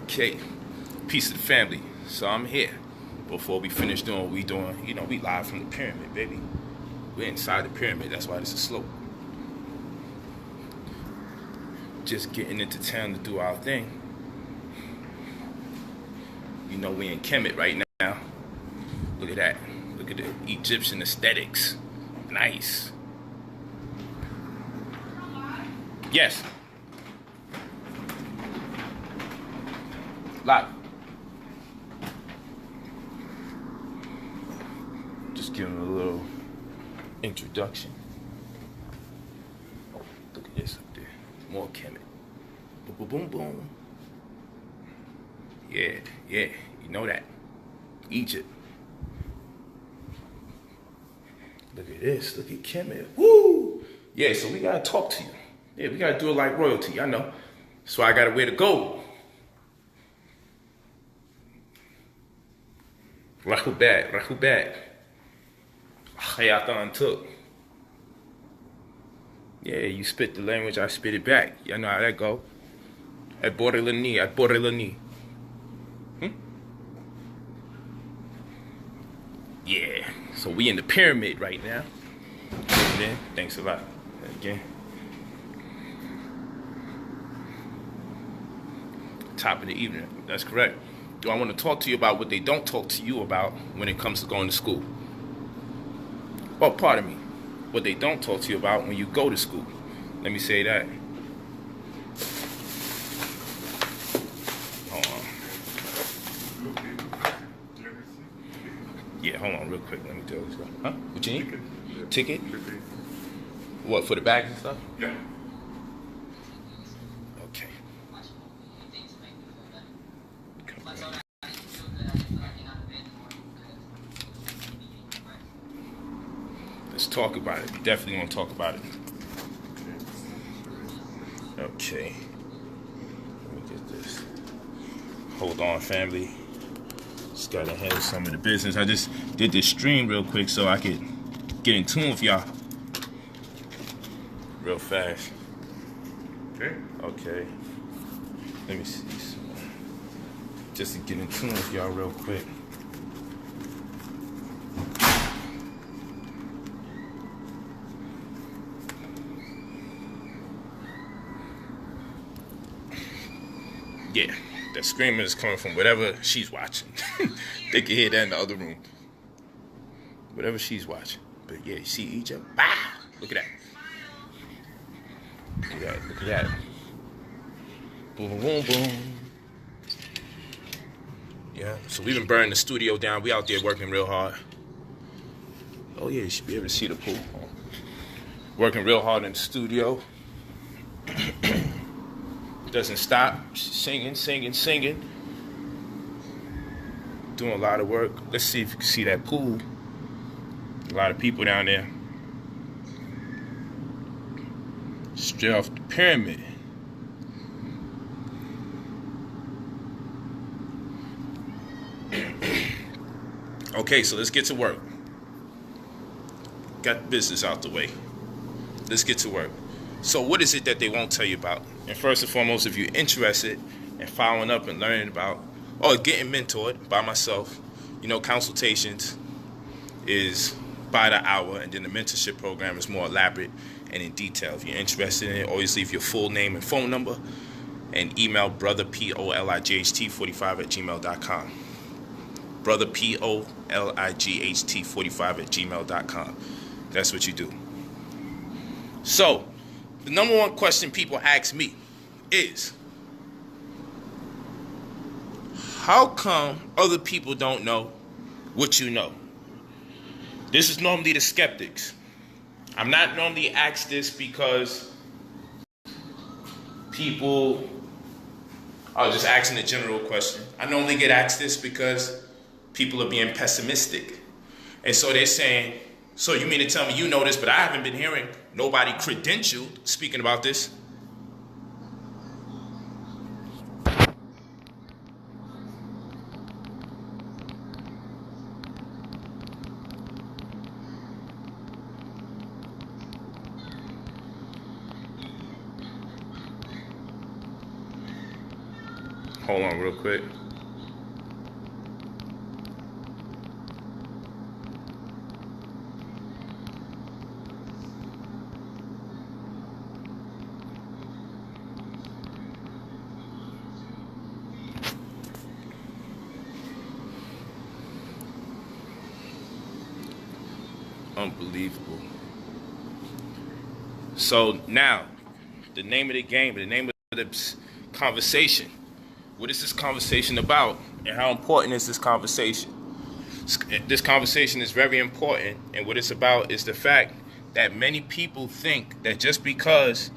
Okay, peace of the family. So I'm here. Before we finish doing what we doing, you know, we live from the pyramid, baby. We're inside the pyramid. That's why this is slow. Just getting into town to do our thing. You know, we in Kemet right now. Look at that. Look at the Egyptian aesthetics. Nice. Yes. Live. Just give him a little introduction. Oh, look at this up there. More Kemet. Boom, boom, boom, boom. Yeah, you know that. Egypt. Look at this. Look at Kemet. Woo! Yeah, so we gotta talk to you. Yeah, we gotta do it like royalty. I know. So I gotta wear the gold. Rahubat. Hayatan took. Yeah, you spit the language, I spit it back. Y'all know how that go. At Borelani. Yeah, so we in the pyramid right now. Then, thanks a lot. Again. Top of the evening, that's correct. Do I want to talk to you about what they don't talk to you about when it comes to going to school? Well, pardon me. What they don't talk to you about when you go to school. Let me say that. Hold on. Yeah, hold on real quick. Let me do this. Huh? What you need? Ticket? What, for the bag and stuff? Yeah. Okay. Let's talk about it. We definitely want to talk about it. Okay. Let me get this. Hold on, family. Just gotta handle some of the business. I just did this stream real quick so I could get in tune with y'all. Real fast. Okay. Let me see. Just to get in tune with y'all real quick. Yeah, that screaming is coming from whatever she's watching. They can hear that in the other room. Whatever she's watching. But yeah, you see Egypt? Bah! Look at that. Look at that. Boom, boom, boom. Yeah, so we've been burning the studio down. We out there working real hard. Oh yeah, you should be able to see the pool. Working real hard in the studio. Doesn't stop. Singing. Doing a lot of work. Let's see if you can see that pool. A lot of people down there. Straight off the pyramid. Okay, so let's get to work. Got business out the way. Let's get to work. So what is it that they won't tell you about? And first and foremost, if you're interested in following up and learning about, or getting mentored by myself, you know, consultations is by the hour, and then the mentorship program is more elaborate and in detail. If you're interested in it, always leave your full name and phone number and email brotherpolight45@gmail.com. brotherpolight45@gmail.com. That's what you do. So, the number one question people ask me is, how come other people don't know what you know? This is normally the skeptics. I'm not normally asked this because people are just asking a general question. I normally get asked this because people are being pessimistic. And so they're saying, so you mean to tell me you know this, but I haven't been hearing nobody credentialed speaking about this? Hold on real quick. Unbelievable. So now, the name of the game, the name of this conversation. What is this conversation about, and how important is this conversation? This conversation is very important, and what it's about is the fact that many people think that just because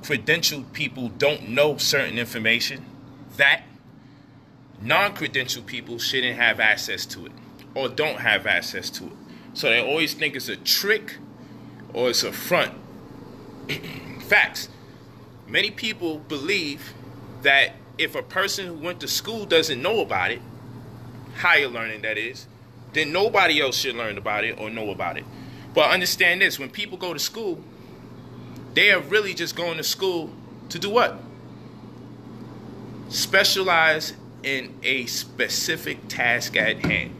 credentialed people don't know certain information, that non-credentialed people shouldn't have access to it, or don't have access to it. So they always think it's a trick or it's a front. Facts. Many people believe that if a person who went to school doesn't know about it, higher learning that is, then nobody else should learn about it or know about it. But understand this, when people go to school, they are really just going to school to do what? Specialize in a specific task at hand.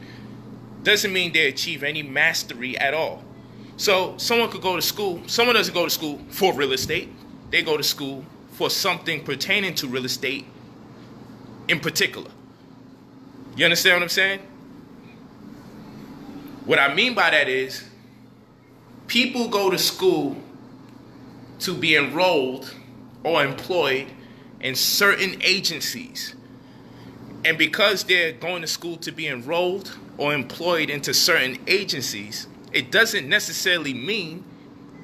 Doesn't mean they achieve any mastery at all. So someone could go to school. Someone doesn't go to school for real estate. They go to school for something pertaining to real estate in particular. You understand what I'm saying? What I mean by that is people go to school to be enrolled or employed in certain agencies. And because they're going to school to be enrolled or employed into certain agencies, it doesn't necessarily mean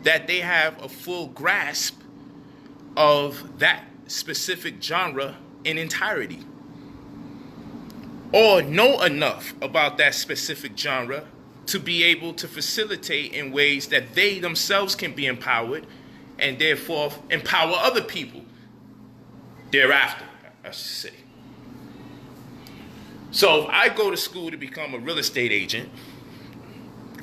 that they have a full grasp of that specific genre in entirety, or know enough about that specific genre to be able to facilitate in ways that they themselves can be empowered and therefore empower other people thereafter, I should say. So if I go to school to become a real estate agent,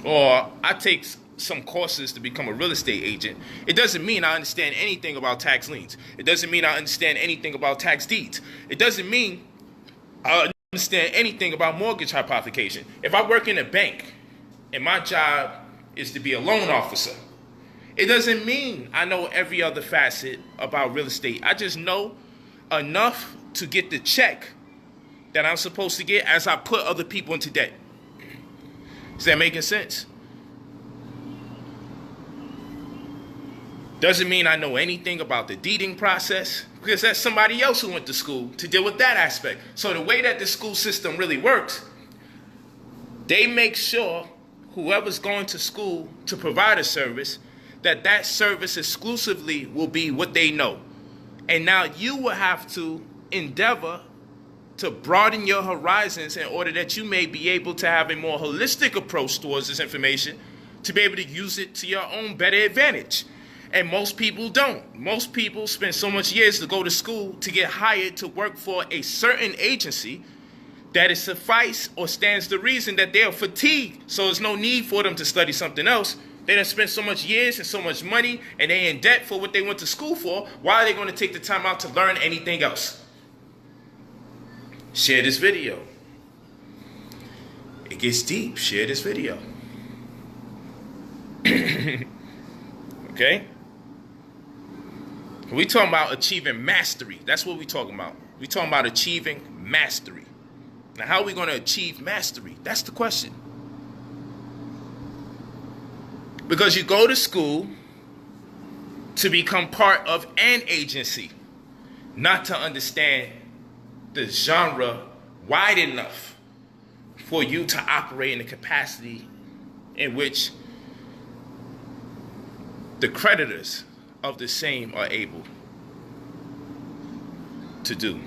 or I take some courses to become a real estate agent, it doesn't mean I understand anything about tax liens. It doesn't mean I understand anything about tax deeds. It doesn't mean I understand anything about mortgage hypothecation. If I work in a bank and my job is to be a loan officer, it doesn't mean I know every other facet about real estate. I just know enough to get the check that I'm supposed to get as I put other people into debt. Is that making sense? Doesn't mean I know anything about the deeding process, because that's somebody else who went to school to deal with that aspect. So the way that the school system really works, they make sure whoever's going to school to provide a service, that that service exclusively will be what they know. And now you will have to endeavor to broaden your horizons in order that you may be able to have a more holistic approach towards this information, to be able to use it to your own better advantage. And most people don't. Most people spend so much years to go to school to get hired to work for a certain agency that it suffice or stands to reason that they are fatigued. So there's no need for them to study something else. They done spent so much years and so much money, and they in debt for what they went to school for. Why are they going to take the time out to learn anything else? Share this video. It gets deep. Share this video. Okay? We talking about achieving mastery. That's what we talking about. We talking about achieving mastery. Now, how are we going to achieve mastery? That's the question. Because you go to school to become part of an agency, not to understand the genre wide enough for you to operate in a capacity in which the creditors of the same are able to do.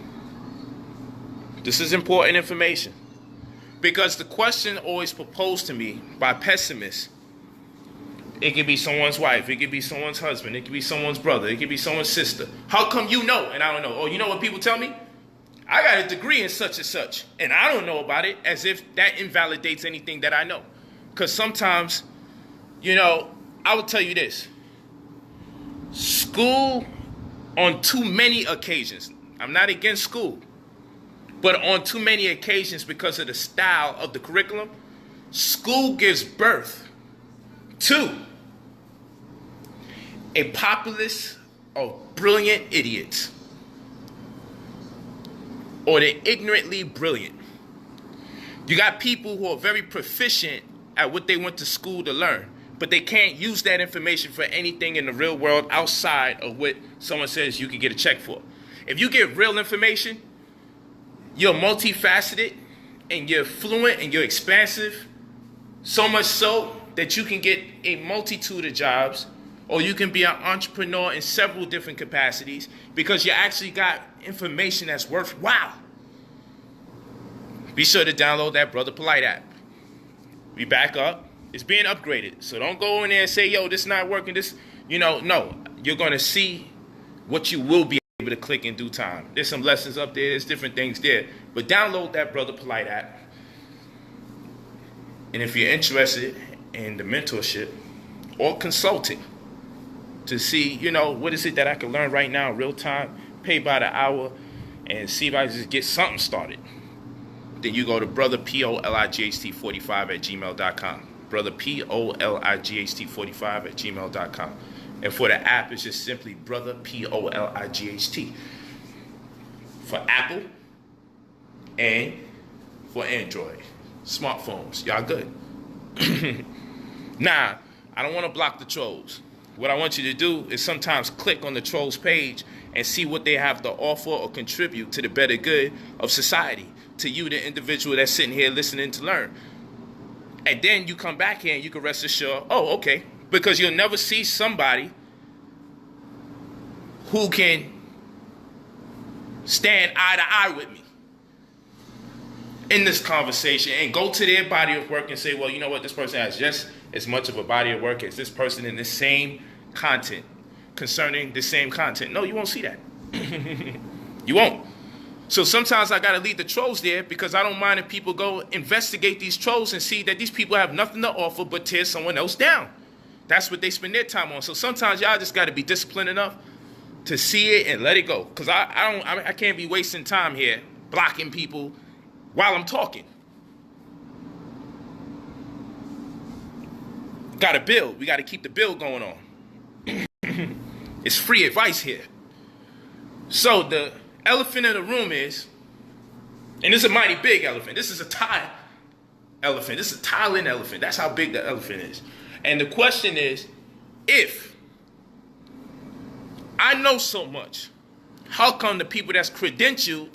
This is important information, because the question always proposed to me by pessimists, it could be someone's wife, it could be someone's husband, it could be someone's brother, it could be someone's sister. How come you know and I don't know? Oh, you know what people tell me? I got a degree in such and such, and I don't know about it, as if that invalidates anything that I know. Because sometimes, I will tell you this. School, on too many occasions, I'm not against school, But on too many occasions, because of the style of the curriculum, school gives birth to a populace of brilliant idiots, or the ignorantly brilliant. You got people who are very proficient at what they went to school to learn, but they can't use that information for anything in the real world outside of what someone says you can get a check for. If you get real information, you're multifaceted and you're fluent and you're expansive, so much so that you can get a multitude of jobs, or you can be an entrepreneur in several different capacities because you actually got information that's worthwhile. Be sure to download that Brother Polight app. We back up. It's being upgraded. So don't go in there and say, yo, this is not working. No. You're going to see what you will be able to click in due time. There's some lessons up there. There's different things there. But download that Brother Polight app. And if you're interested in the mentorship or consulting to see, what is it that I can learn right now in real time, pay by the hour, and see if I can just get something started, then you go to brotherpolight45@gmail.com. brotherpolight45@gmail.com. And for the app, it's just simply Brother Polight for Apple and for Android smartphones. Y'all good? Now, I don't want to block the trolls. What I want you to do is sometimes click on the trolls page and see what they have to offer or contribute to the better good of society, to you, the individual that's sitting here listening to learn. And then you come back here and you can rest assured, oh, okay, because you'll never see somebody who can stand eye to eye with me in this conversation and go to their body of work and say, well, you know what, this person has just as much of a body of work as this person in the same content, concerning the same content. No, you won't see that. You won't. So sometimes I got to leave the trolls there because I don't mind if people go investigate these trolls and see that these people have nothing to offer but tear someone else down. That's what they spend their time on. So sometimes y'all just got to be disciplined enough to see it and let it go. Because I can't be wasting time here blocking people while I'm talking. Got to build. We got to keep the build going on. It's free advice here. So the elephant in the room is, and this is a mighty big elephant. This is a Thai elephant. This is a Thailand elephant. That's how big the elephant is. And the question is, if I know so much, how come the people that's credentialed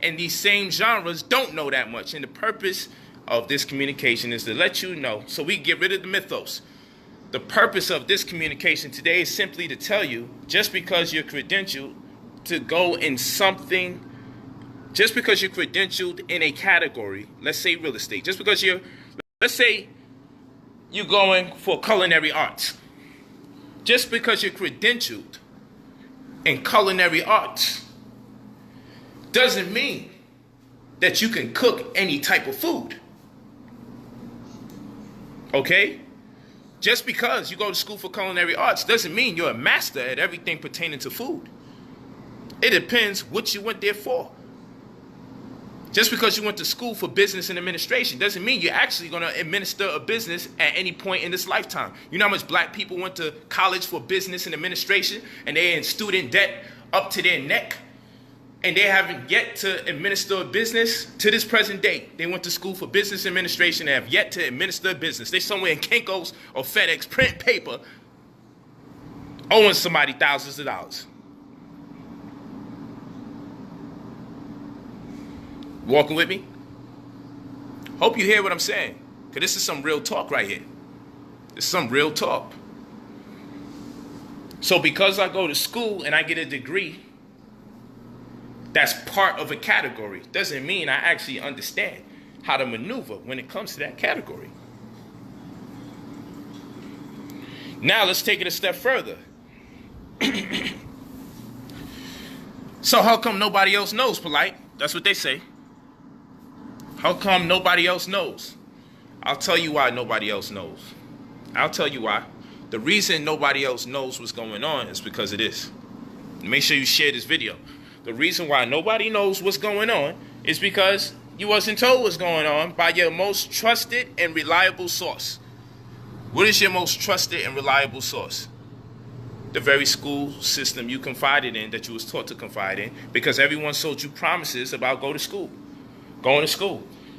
in these same genres don't know that much? And the purpose of this communication is to let you know, so we get rid of the mythos. The purpose of this communication today is simply to tell you, just because you're credentialed to go in something, just because you're credentialed in a category, let's say real estate, let's say you're going for culinary arts. Just because you're credentialed in culinary arts doesn't mean that you can cook any type of food. Okay? Just because you go to school for culinary arts doesn't mean you're a master at everything pertaining to food. It depends what you went there for. Just because you went to school for business and administration doesn't mean you're actually going to administer a business at any point in this lifetime. You know how much black people went to college for business and administration and they're in student debt up to their neck and they haven't yet to administer a business to this present date. They went to school for business administration and have yet to administer a business. They're somewhere in Kinko's or FedEx print paper owing somebody thousands of dollars. Walking with me? Hope you hear what I'm saying, because this is some real talk right here. This is some real talk. So because I go to school and I get a degree that's part of a category doesn't mean I actually understand how to maneuver when it comes to that category. Now let's take it a step further. So how come nobody else knows, Polight? That's what they say. How come nobody else knows? I'll tell you why nobody else knows. I'll tell you why. The reason nobody else knows what's going on is because of this. Make sure you share this video. The reason why nobody knows what's going on It's because you wasn't told what's going on by your most trusted and reliable source. What is your most trusted and reliable source? The very school system you confided in, that you was taught to confide in, because everyone sold you promises about going to school.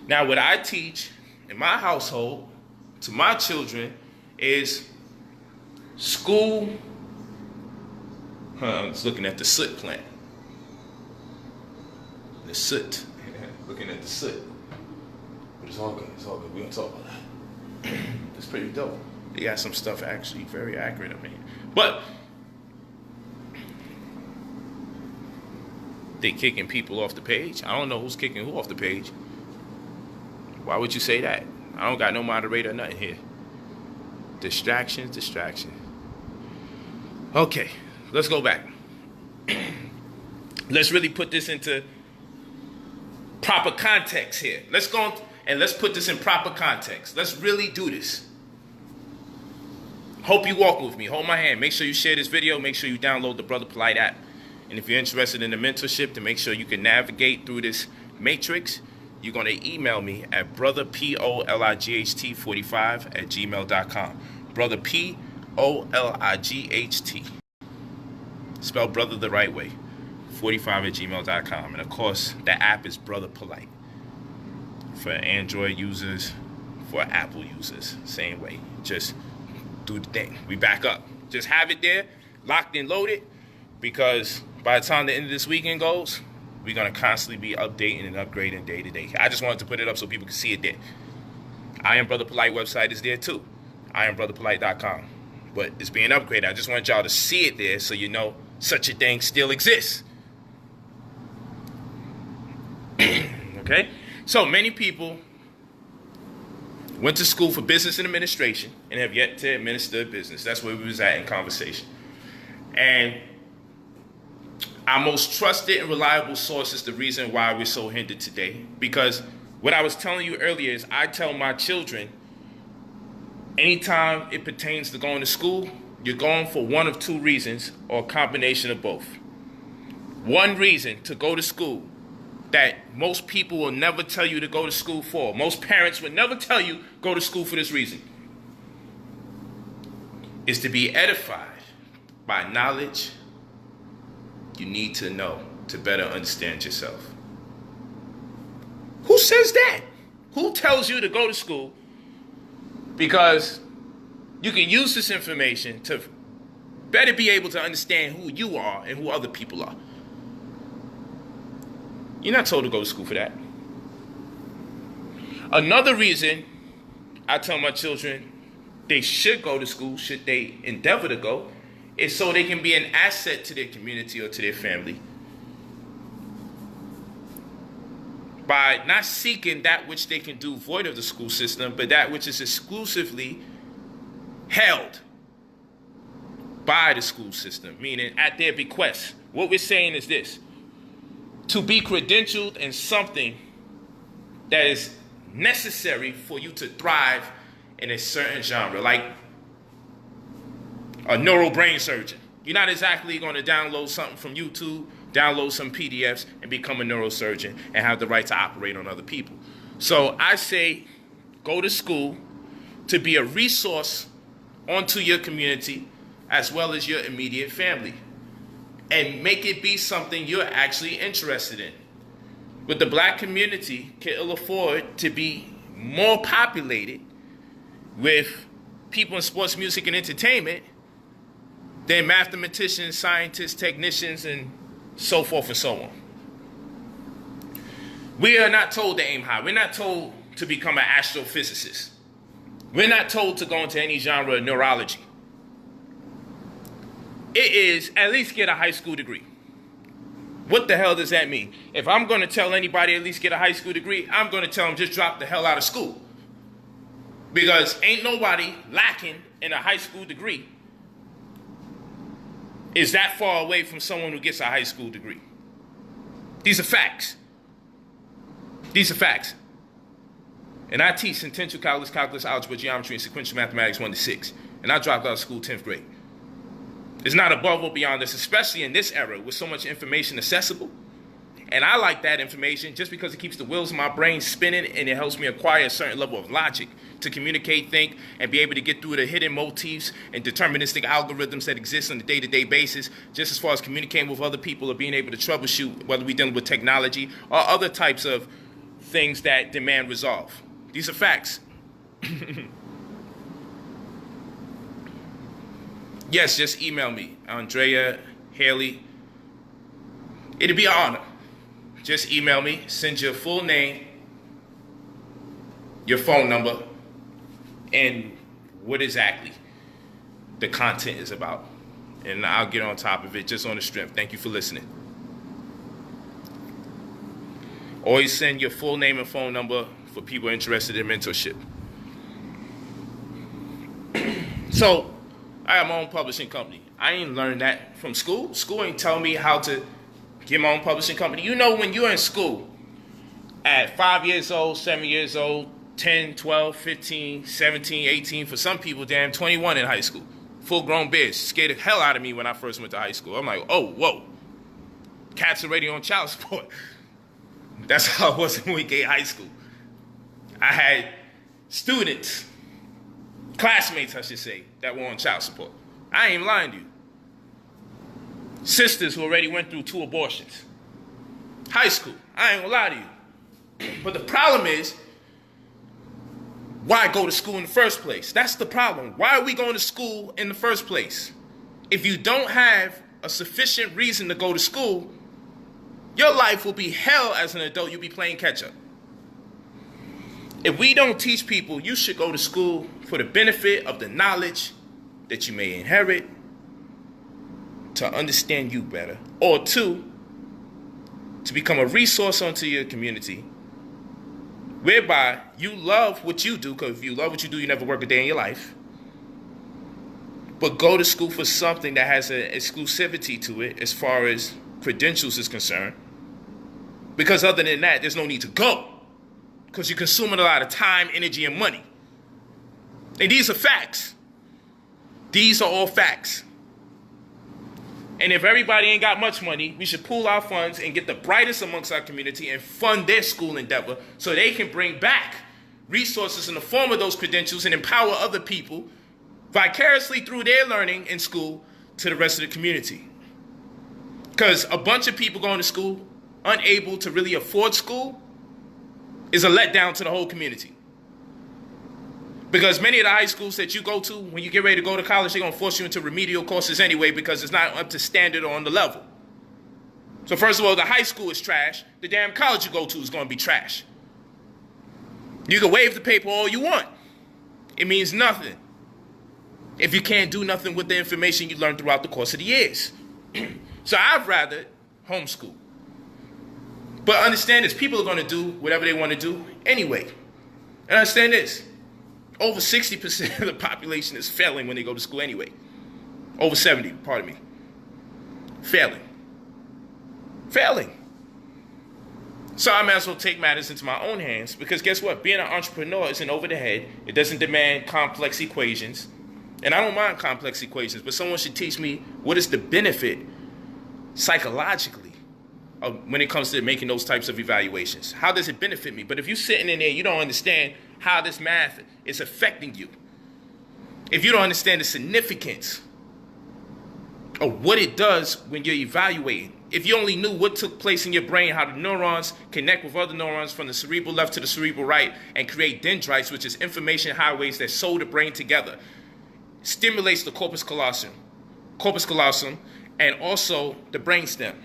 Now, what I teach in my household to my children is school. I was looking at the soot plant. The soot. Looking at the soot. But it's all good. We're going to talk about that. It's pretty dope. They got some stuff actually very accurate, I mean. But they kicking people off the page. I don't know who's kicking who off the page. Why would you say that? I don't got no moderator or nothing here. Distractions. Okay, let's go back. Let's really put this into proper context here. Let's go and let's put this in proper context. Let's really do this. Hope you walk with me. Hold my hand. Make sure you share this video. Make sure you download the Brother Polight app. And if you're interested in the mentorship to make sure you can navigate through this matrix, you're going to email me at brotherpolight45@gmail.com. Brother Polight. Spell brother the right way. 45@gmail.com. And of course, the app is Brother Polight. For Android users, for Apple users, same way. Just do the thing. We back up. Just have it there, locked and loaded, because by the time the end of this weekend goes, we're going to constantly be updating and upgrading day to day. I just wanted to put it up so people can see it there. I Am Brother Polight website is there too. IamBrotherPolight.com. But it's being upgraded. I just want y'all to see it there so you know such a thing still exists. Okay? So many people went to school for business and administration and have yet to administer business. That's where we was at in conversation. And our most trusted and reliable source is the reason why we're so hindered today. Because what I was telling you earlier is I tell my children, anytime it pertains to going to school, you're going for one of two reasons or a combination of both. One reason to go to school that most people will never tell you to go to school for. Most parents would never tell you go to school for this reason. Is to be edified by knowledge you need to know to better understand yourself. Who says that? Who tells you to go to school? Because you can use this information to better be able to understand who you are and who other people are. You're not told to go to school for that. Another reason I tell my children they should go to school, should they endeavor to go, is so they can be an asset to their community or to their family. By not seeking that which they can do void of the school system, but that which is exclusively held by the school system, meaning at their bequest. What we're saying is this: to be credentialed in something that is necessary for you to thrive in a certain genre, like a neural brain surgeon. You're not exactly going to download something from YouTube, download some PDFs, and become a neurosurgeon and have the right to operate on other people. So I say go to school to be a resource onto your community as well as your immediate family, and make it be something you're actually interested in. But the black community can ill afford to be more populated with people in sports, music, and entertainment than mathematicians, scientists, technicians, and so forth and so on. We are not told to aim high. We're not told to become an astrophysicist. We're not told to go into any genre of neurology. It is at least get a high school degree. What the hell does that mean? If I'm going to tell anybody at least get a high school degree, I'm going to tell them just drop the hell out of school. Because ain't nobody lacking in a high school degree is that far away from someone who gets a high school degree. These are facts. These are facts. And I teach centennial calculus, algebra, geometry, and sequential mathematics 1 to 6. And I dropped out of school 10th grade. It's not above or beyond this, especially in this era with so much information accessible. And I like that information just because it keeps the wheels of my brain spinning, and it helps me acquire a certain level of logic to communicate, think, and be able to get through the hidden motifs and deterministic algorithms that exist on a day-to-day basis, just as far as communicating with other people or being able to troubleshoot, whether we're dealing with technology or other types of things that demand resolve. These are facts. Yes, just email me, Andrea Haley. It'd be an honor. Just email me, send your full name, your phone number, and what exactly the content is about. And I'll get on top of it just on the strength. Thank you for listening. Always send your full name and phone number for people interested in mentorship. So, I have my own publishing company. I ain't learned that from school. School ain't telling me how to get my own publishing company. You know, when you're in school at 5 years old, 7 years old, 10, 12, 15, 17, 18, for some people, damn, 21 in high school. Full-grown bitch. Scared the hell out of me when I first went to high school. I'm like, oh, whoa. Cats already on child support. That's how it was in Wingate High School. I had students, classmates, I should say, that were on child support. I ain't even lying to you. Sisters who already went through 2 abortions. High school. I ain't gonna lie to you. But the problem is, why go to school in the first place? That's the problem. Why are we going to school in the first place? If you don't have a sufficient reason to go to school, your life will be hell as an adult. You'll be playing catch up. If we don't teach people you should go to school for the benefit of the knowledge that you may inherit, to understand you better, or 2, to become a resource onto your community, whereby you love what you do, because if you love what you do, you never work a day in your life, but go to school for something that has an exclusivity to it as far as credentials is concerned, because other than that, there's no need to go, because you're consuming a lot of time, energy, and money. And these are facts. These are all facts. And if everybody ain't got much money, we should pool our funds and get the brightest amongst our community and fund their school endeavor so they can bring back resources in the form of those credentials and empower other people vicariously through their learning in school to the rest of the community. Because a bunch of people going to school unable to really afford school is a letdown to the whole community. Because many of the high schools that you go to, when you get ready to go to college, they're going to force you into remedial courses anyway because it's not up to standard or on the level. So first of all, the high school is trash. The damn college you go to is going to be trash. You can waive the paper all you want. It means nothing if you can't do nothing with the information you learned throughout the course of the years. So I'd rather homeschool. But understand this, people are going to do whatever they want to do anyway. And understand this. Over 60% of the population is failing when they go to school anyway. Over 70, pardon me. Failing. So I might as well take matters into my own hands because guess what? Being an entrepreneur isn't over the head. It doesn't demand complex equations. And I don't mind complex equations, but someone should teach me what is the benefit psychologically when it comes to making those types of evaluations. How does it benefit me? But if you're sitting in there, you don't understand how this math is affecting you. If you don't understand the significance of what it does when you're evaluating, if you only knew what took place in your brain, how the neurons connect with other neurons from the cerebral left to the cerebral right and create dendrites, which is information highways that sew the brain together, stimulates the corpus callosum, and also the brainstem.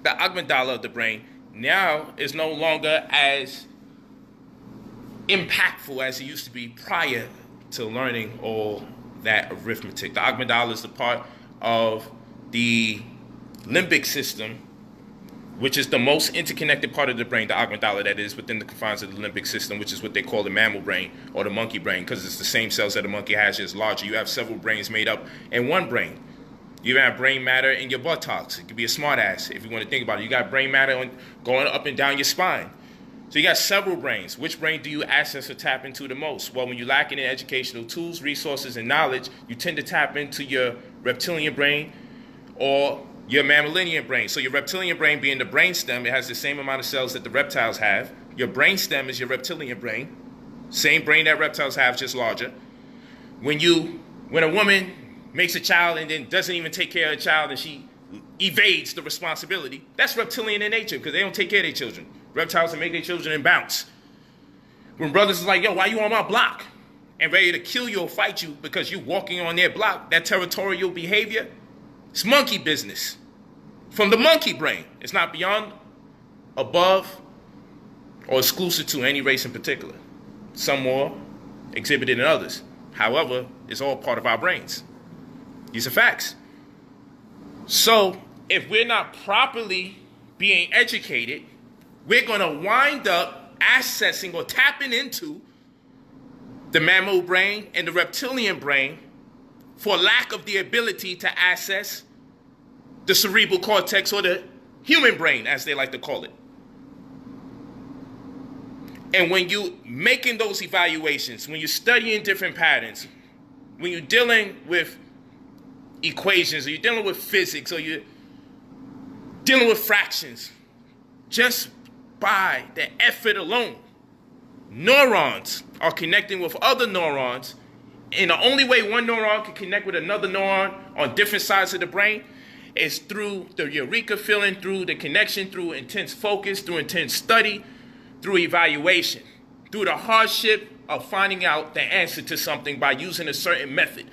The amygdala of the brain now is no longer as impactful as it used to be prior to learning all that arithmetic. The amygdala is the part of the limbic system, which is the most interconnected part of the brain, the amygdala that is within the confines of the limbic system, which is what they call the mammal brain or the monkey brain, because it's the same cells that a monkey has, just larger. You have several brains made up in one brain. You have brain matter in your buttocks. It could be a smart ass if you want to think about it. You got brain matter going up and down your spine. So you got several brains. Which brain do you access or tap into the most? Well, when you're lacking in educational tools, resources, and knowledge, you tend to tap into your reptilian brain or your mammalian brain. So your reptilian brain being the brainstem, it has the same amount of cells that the reptiles have. Your brainstem is your reptilian brain. Same brain that reptiles have, just larger. When a woman makes a child and then doesn't even take care of the child and she evades the responsibility, that's reptilian in nature because they don't take care of their children. Reptiles will make their children and bounce. When brothers is like, yo, why you on my block? And ready to kill you or fight you because you walking on their block, that territorial behavior, it's monkey business. From the monkey brain. It's not beyond, above, or exclusive to any race in particular. Some more exhibited than others. However, it's all part of our brains. These are facts. So, if we're not properly being educated, we're going to wind up accessing or tapping into the mammal brain and the reptilian brain for lack of the ability to access the cerebral cortex or the human brain, as they like to call it. And when you making those evaluations, when you're studying different patterns, when you're dealing with equations, or you're dealing with physics, or you're dealing with fractions, just by the effort alone, neurons are connecting with other neurons, and the only way one neuron can connect with another neuron on different sides of the brain is through the eureka feeling, through the connection, through intense focus, through intense study, through evaluation, through the hardship of finding out the answer to something by using a certain method.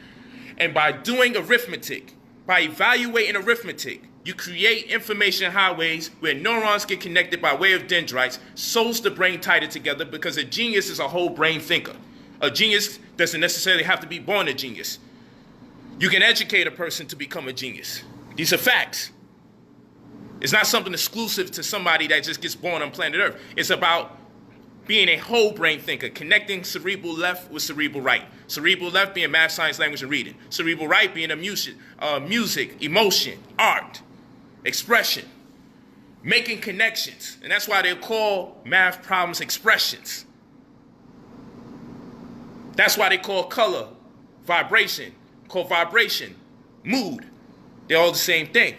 And by doing arithmetic, by evaluating arithmetic, you create information highways where neurons get connected by way of dendrites, sews the brain tighter together, because a genius is a whole brain thinker. A genius doesn't necessarily have to be born a genius. You can educate a person to become a genius. These are facts. It's not something exclusive to somebody that just gets born on planet Earth. It's about being a whole brain thinker, connecting cerebral left with cerebral right. Cerebral left being math, science, language, and reading. Cerebral right being music, emotion, art, expression, making connections. And that's why they call math problems expressions. That's why they call color vibration, mood. They're all the same thing.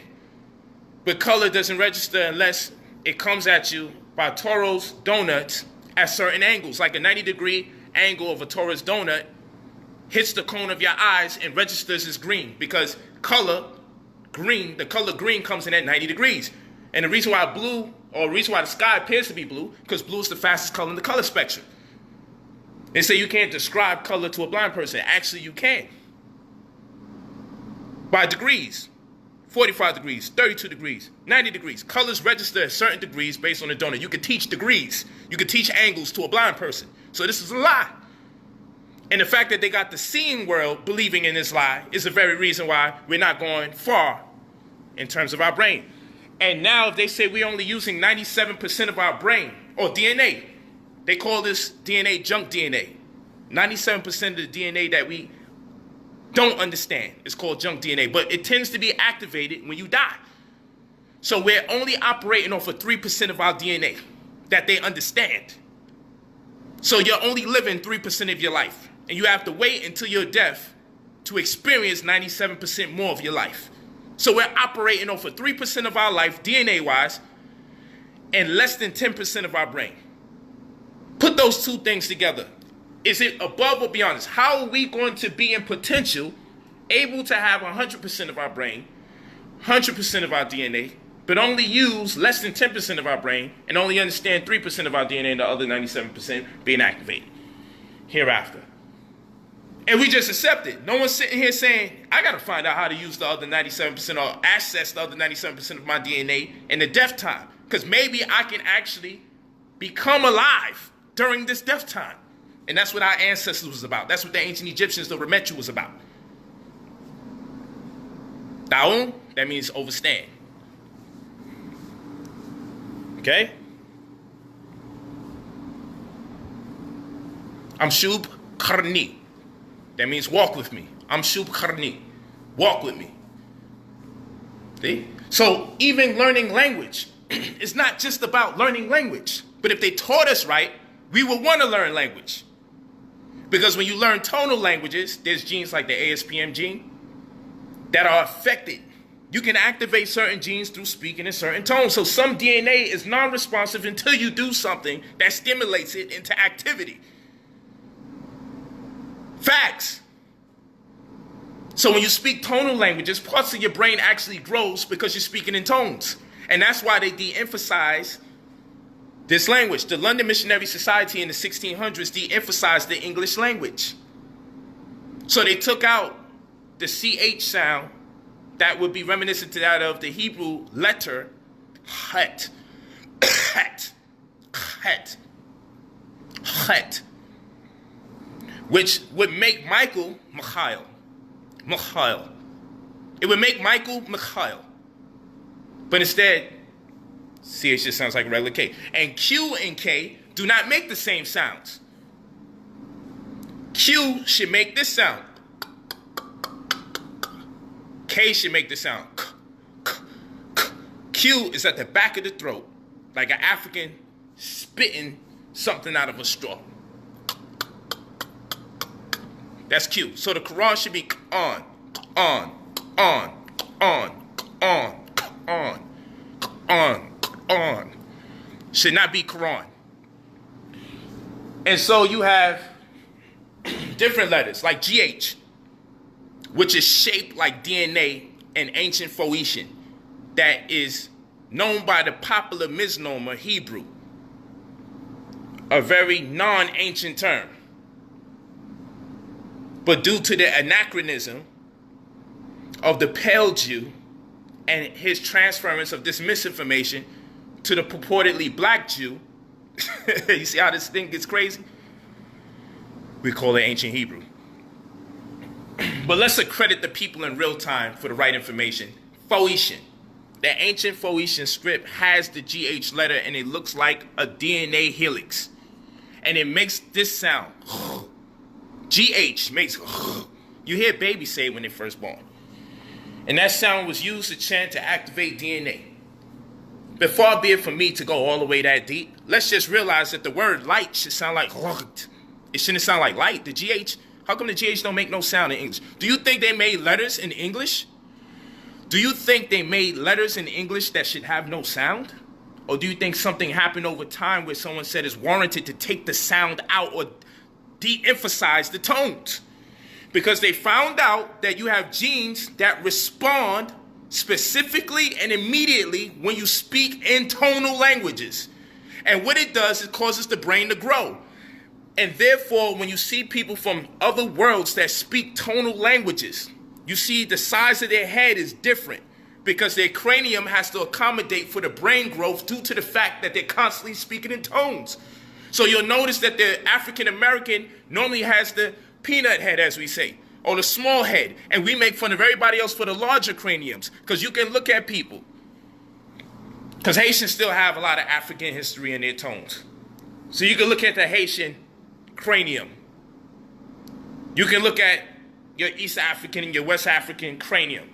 But color doesn't register unless it comes at you by Toro's donuts at certain angles. Like a 90-degree angle of a Toro's donut hits the cone of your eyes and registers as green, because the color green comes in at 90 degrees. And the reason why the sky appears to be blue, because blue is the fastest color in the color spectrum. They say you can't describe color to a blind person. Actually, you can. By degrees. 45 degrees, 32 degrees, 90 degrees. Colors register at certain degrees based on the donut. You can teach degrees. You can teach angles to a blind person. So this is a lie. And the fact that they got the seeing world believing in this lie is the very reason why we're not going far in terms of our brain. And now if they say we're only using 97% of our brain, or DNA, they call this DNA junk DNA. 97% of the DNA that we don't understand. It's called junk DNA, but it tends to be activated when you die. So we're only operating off of 3% of our DNA that they understand. So you're only living 3% of your life, and you have to wait until your death to experience 97% more of your life. So we're operating off of 3% of our life, DNA-wise, and less than 10% of our brain. Put those two things together. Is it above or beyond this? How are we going to be in potential able to have 100% of our brain, 100% of our DNA, but only use less than 10% of our brain and only understand 3% of our DNA and the other 97% being activated hereafter? And we just accept it. No one's sitting here saying, I got to find out how to use the other 97% or access the other 97% of my DNA in the death time, because maybe I can actually become alive during this death time. And that's what our ancestors was about. That's what the ancient Egyptians, the Remetu, was about. Daun, that means overstand. Okay? Amshub Karni. That means walk with me. Amshub Karni. Walk with me. See? So even learning language is not just about learning language. But if they taught us right, we would want to learn language. Because when you learn tonal languages, there's genes like the ASPM gene that are affected You can activate certain genes through speaking in certain tones. So some DNA is non-responsive until you do something that stimulates it into activity. Facts. So when you speak tonal languages, parts of your brain actually grows because you're speaking in tones. And that's why they de-emphasize this language. The London Missionary Society in the 1600s de-emphasized the English language. So they took out the CH sound that would be reminiscent to that of the Hebrew letter het. Het. Het. Het. Which would make Michael Michael. Michael. It would make Michael Michael. But instead, CH just sounds like a regular K. And Q and K do not make the same sounds. Q should make this sound. K should make the sound. Q is at the back of the throat, like an African spitting something out of a straw. That's Q. So the Quran should be on, on, on, on, on, on, on. Should not be Quran. And so you have different letters like GH, which is shaped like DNA in ancient Phoenician, that is known by the popular misnomer Hebrew, a very non-ancient term. But due to the anachronism of the pale Jew and his transference of this misinformation to the purportedly black Jew, you see how this thing gets crazy? We call it ancient Hebrew. But let's accredit the people in real time for the right information. Phoenician. The ancient Phoenician script has the GH letter and it looks like a DNA helix. And it makes this sound. GH makes, you hear babies say it when they're first born. And that sound was used to chant to activate DNA. But far be it from me to go all the way that deep. Let's just realize that the word light should sound like, it shouldn't sound like light. The GH, how come the GH don't make no sound in English? Do you think they made letters in English? Do you think they made letters in English that should have no sound? Or do you think something happened over time where someone said it's warranted to take the sound out or de-emphasize the tones? Because they found out that you have genes that respond specifically and immediately when you speak in tonal languages. And what it does, it causes the brain to grow. And therefore, when you see people from other worlds that speak tonal languages, you see the size of their head is different because their cranium has to accommodate for the brain growth due to the fact that they're constantly speaking in tones. So you'll notice that the African American normally has the peanut head, as we say, or the small head. And we make fun of everybody else for the larger craniums because you can look at people. Because Haitians still have a lot of African history in their tones. So you can look at the Haitian cranium. You can look at your East African and your West African cranium.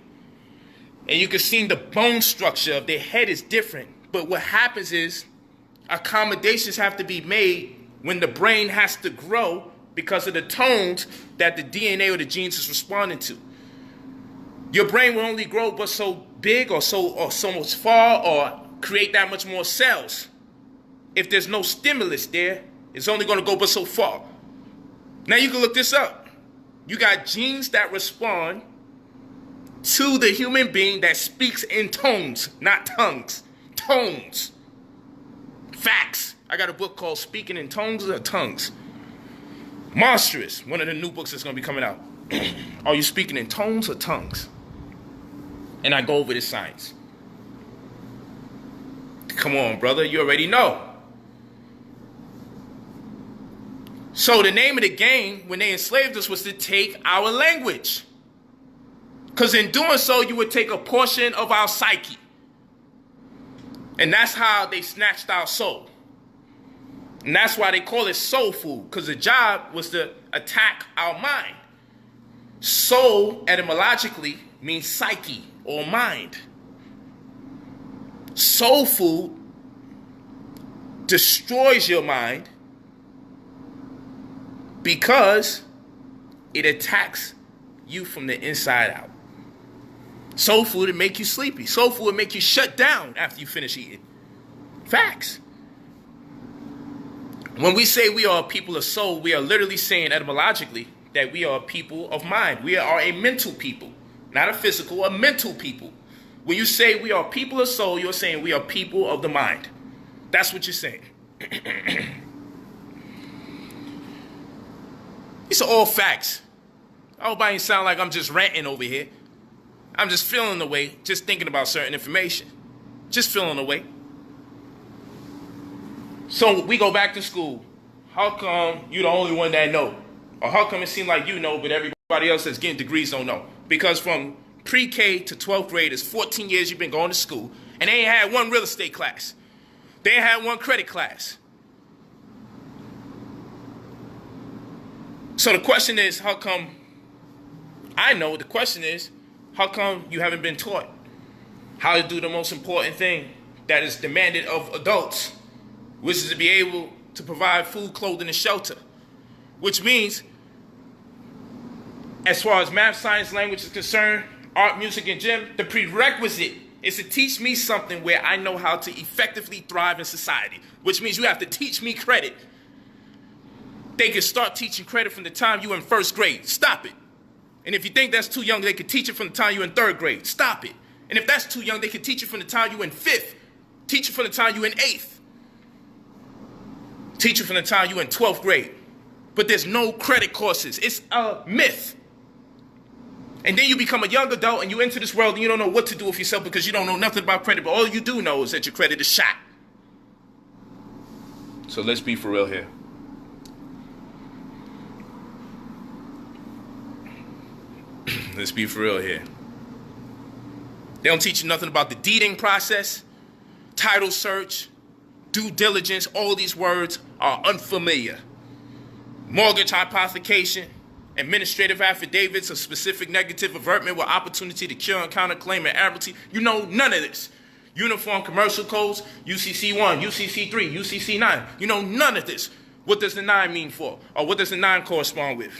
And you can see the bone structure of their head is different. But what happens is accommodations have to be made when the brain has to grow because of the tones that the DNA or the genes is responding to. Your brain will only grow but so big or so much far or create that much more cells. If there's no stimulus there, it's only going to go but so far. Now you can look this up. You got genes that respond to the human being that speaks in tones, not tongues. Tones. Facts. I got a book called Speaking in Tones or Tongues. Monstrous. One of the new books that's going to be coming out. Are you speaking in tones or tongues? And I go over this science. Come on, brother. You already know. So the name of the game when they enslaved us was to take our language. Because in doing so, you would take a portion of our psyche. And that's how they snatched our soul. And that's why they call it soul food. Because the job was to attack our mind. Soul, etymologically, means psyche or mind. Soul food destroys your mind because it attacks you from the inside out. Soul food will make you sleepy. Soul food will make you shut down after you finish eating. Facts. When we say we are a people of soul, we are literally saying etymologically that we are a people of mind. We are a mental people, not a physical, a mental people. When you say we are people of soul, you're saying we are people of the mind. That's what you're saying. These are all facts. I hope I ain't sound like I'm just ranting over here. I'm just feeling the way, just thinking about certain information. Just feeling the way. So we go back to school. How come you the only one that know? Or how come it seems like you know, but everybody else that's getting degrees don't know? Because from pre-K to 12th grade is 14 years you've been going to school, and they ain't had one real estate class. They ain't had one credit class. So the question is, how come, I know the question is, how come you haven't been taught how to do the most important thing that is demanded of adults, which is to be able to provide food, clothing, and shelter? Which means, as far as math, science, language is concerned, art, music, and gym, the prerequisite is to teach me something where I know how to effectively thrive in society, which means you have to teach me credit. They can start teaching credit from the time you're in first grade. Stop it. And if you think that's too young, they can teach it from the time you're in third grade. Stop it. And if that's too young, they can teach it from the time you're in fifth. Teach it from the time you're in eighth. Teach it from the time you're in 12th grade. But there's no credit courses. It's a myth. And then you become a young adult and you enter this world and you don't know what to do with yourself because you don't know nothing about credit. But all you do know is that your credit is shot. So let's be for real here. Let's be for real here. They don't teach you nothing about the deeding process, title search, due diligence. All these words are unfamiliar. Mortgage hypothecation, administrative affidavits of specific negative avertment with opportunity to cure and counterclaim and admiralty. You know none of this. Uniform commercial codes, UCC 1, UCC 3, UCC 9. You know none of this. What does the 9 mean for? Or what does the 9 correspond with?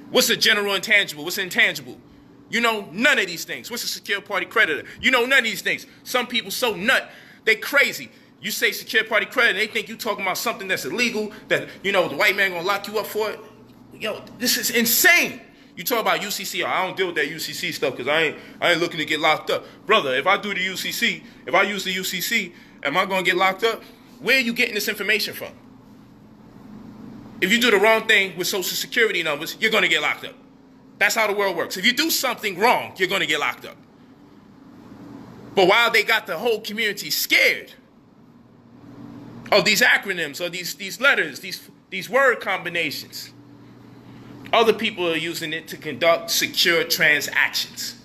What's a general intangible? What's intangible? You know none of these things. What's a secure party creditor? You know none of these things. Some people so nut, they crazy. You say secure party creditor, they think you talking about something that's illegal, that, you know, the white man gonna lock you up for it. Yo, this is insane. You talk about UCC, I don't deal with that UCC stuff because I ain't looking to get locked up. Brother, if I do the UCC, if I use the UCC, am I gonna get locked up? Where are you getting this information from? If you do the wrong thing with social security numbers, you're gonna get locked up. That's how the world works. If you do something wrong, you're going to get locked up. But while they got the whole community scared of these acronyms or these letters, these word combinations, other people are using it to conduct secure transactions.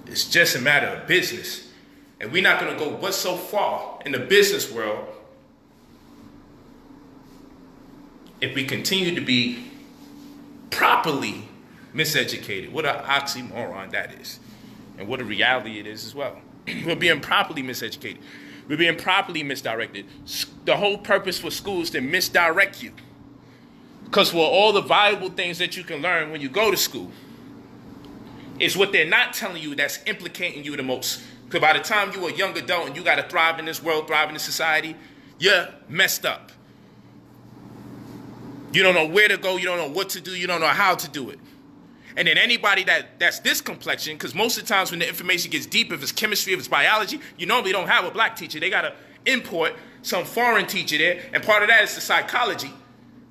It's just a matter of business. And we're not going to go but so far in the business world if we continue to be properly miseducated. What an oxymoron that is. And what a reality it is as well. We're being properly miseducated. We're being properly misdirected. The whole purpose for school is to misdirect you. Because for all the valuable things that you can learn when you go to school, is what they're not telling you that's implicating you the most. Because by the time you're a young adult and you got to thrive in this world, thrive in this society, you're messed up. You don't know where to go. You don't know what to do. You don't know how to do it. And then anybody that's this complexion, because most of the times when the information gets deep, if it's chemistry, if it's biology, you normally don't have a black teacher. They got to import some foreign teacher there. And part of that is the psychology.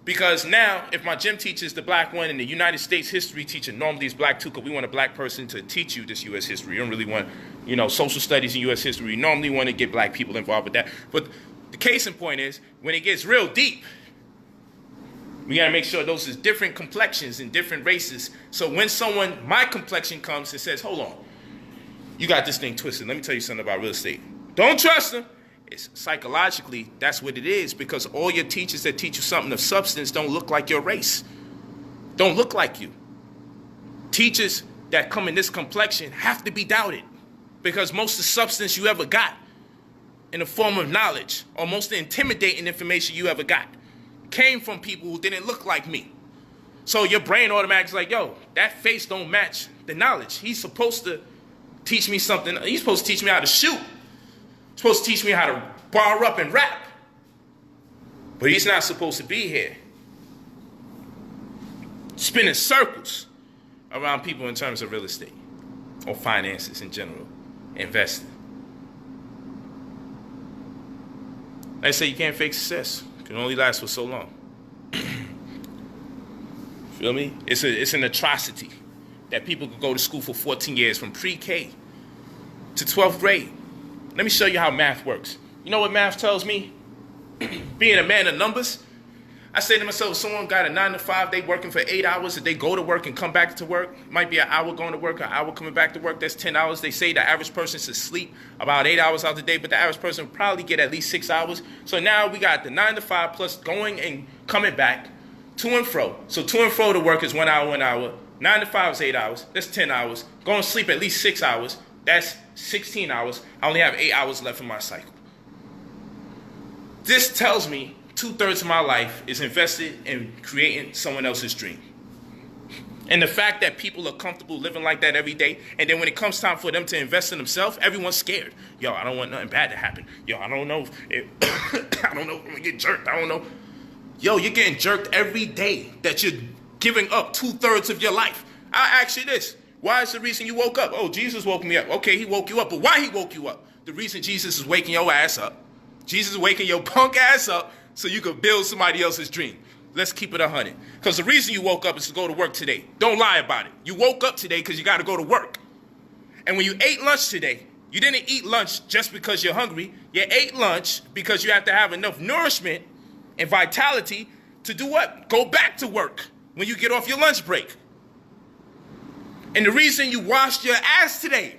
Because now, if my gym teacher is the black one and the United States history teacher normally is black too, because we want a black person to teach you this U.S. history. You don't really want, social studies in U.S. history. You normally want to get black people involved with that. But the case in point is, when it gets real deep, we got to make sure those is different complexions and different races. So when someone, my complexion comes and says, hold on, you got this thing twisted. Let me tell you something about real estate. Don't trust them. It's psychologically, that's what it is, because all your teachers that teach you something of substance don't look like your race. Don't look like you. Teachers that come in this complexion have to be doubted, because most of the substance you ever got in the form of knowledge, or most of the intimidating information you ever got, came from people who didn't look like me. So your brain automatically is like, yo, that face don't match the knowledge. He's supposed to teach me something. He's supposed to teach me how to shoot. He's supposed to teach me how to bar up and rap. But he's not supposed to be here spinning circles around people in terms of real estate or finances in general, investing. They say you can't fake success. It can only last for so long. Feel me? It's an atrocity that people could go to school for 14 years from pre-K to 12th grade. Let me show you how math works. You know what math tells me? Being a man of numbers, I say to myself, if someone got a 9 to 5, they working for 8 hours, if they go to work and come back to work, might be an hour going to work, an hour coming back to work, that's 10 hours. They say the average person should sleep about 8 hours out the day, but the average person will probably get at least 6 hours. So now we got the 9 to 5 plus going and coming back, to and fro. So to and fro to work is 1 hour, 1 hour. 9 to 5 is 8 hours. That's 10 hours. Going to sleep at least 6 hours. That's 16 hours. I only have 8 hours left in my cycle. This tells me 2/3 of my life is invested in creating someone else's dream. And the fact that people are comfortable living like that every day, and then when it comes time for them to invest in themselves, everyone's scared. Yo, I don't want nothing bad to happen. Yo, I don't know if I don't know if I'm gonna get jerked. I don't know. Yo, you're getting jerked every day that you're giving up 2/3 of your life. I ask you this. Why is the reason you woke up? Oh, Jesus woke me up. Okay, he woke you up, but why he woke you up? The reason Jesus is waking your ass up. Jesus is waking your punk ass up so you could build somebody else's dream. Let's keep it 100. Because the reason you woke up is to go to work today. Don't lie about it. You woke up today because you got to go to work. And when you ate lunch today, you didn't eat lunch just because you're hungry. You ate lunch because you have to have enough nourishment and vitality to do what? Go back to work when you get off your lunch break. And the reason you washed your ass today,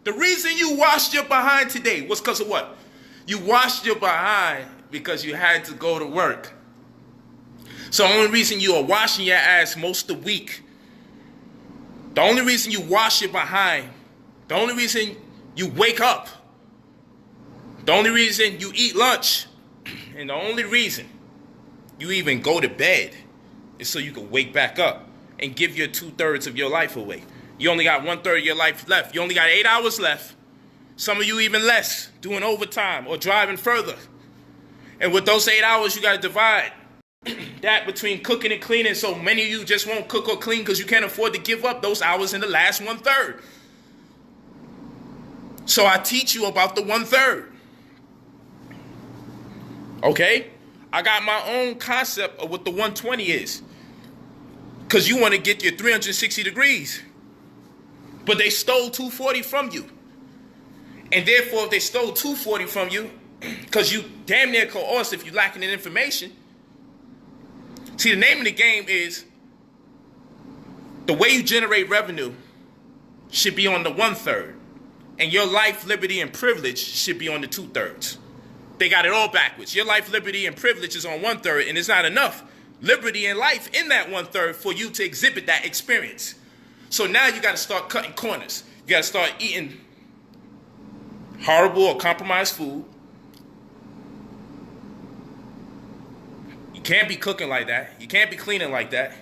the reason you washed your behind today was because of what? You washed your behind because you had to go to work. So the only reason you are washing your ass most of the week, the only reason you wash your behind, the only reason you wake up, the only reason you eat lunch, and the only reason you even go to bed is so you can wake back up and give your 2/3 of your life away. You only got 1/3 of your life left. You only got 8 hours left. Some of you even less, doing overtime or driving further. And with those 8 hours, you got to divide that between cooking and cleaning. So many of you just won't cook or clean because you can't afford to give up those hours in the last 1/3. So I teach you about the 1/3. Okay? I got my own concept of what the 120 is. Because you want to get your 360 degrees. But they stole 240 from you. And therefore, if they stole 240 from you, because you damn near coerced if you're lacking in information. See, the name of the game is the way you generate revenue should be on the 1/3. And your life, liberty, and privilege should be on the 2/3. They got it all backwards. Your life, liberty, and privilege is on 1/3, and it's not enough liberty and life in that 1/3 for you to exhibit that experience. So now you got to start cutting corners. You got to start eating horrible or compromised food. You can't be cooking like that. You can't be cleaning like that.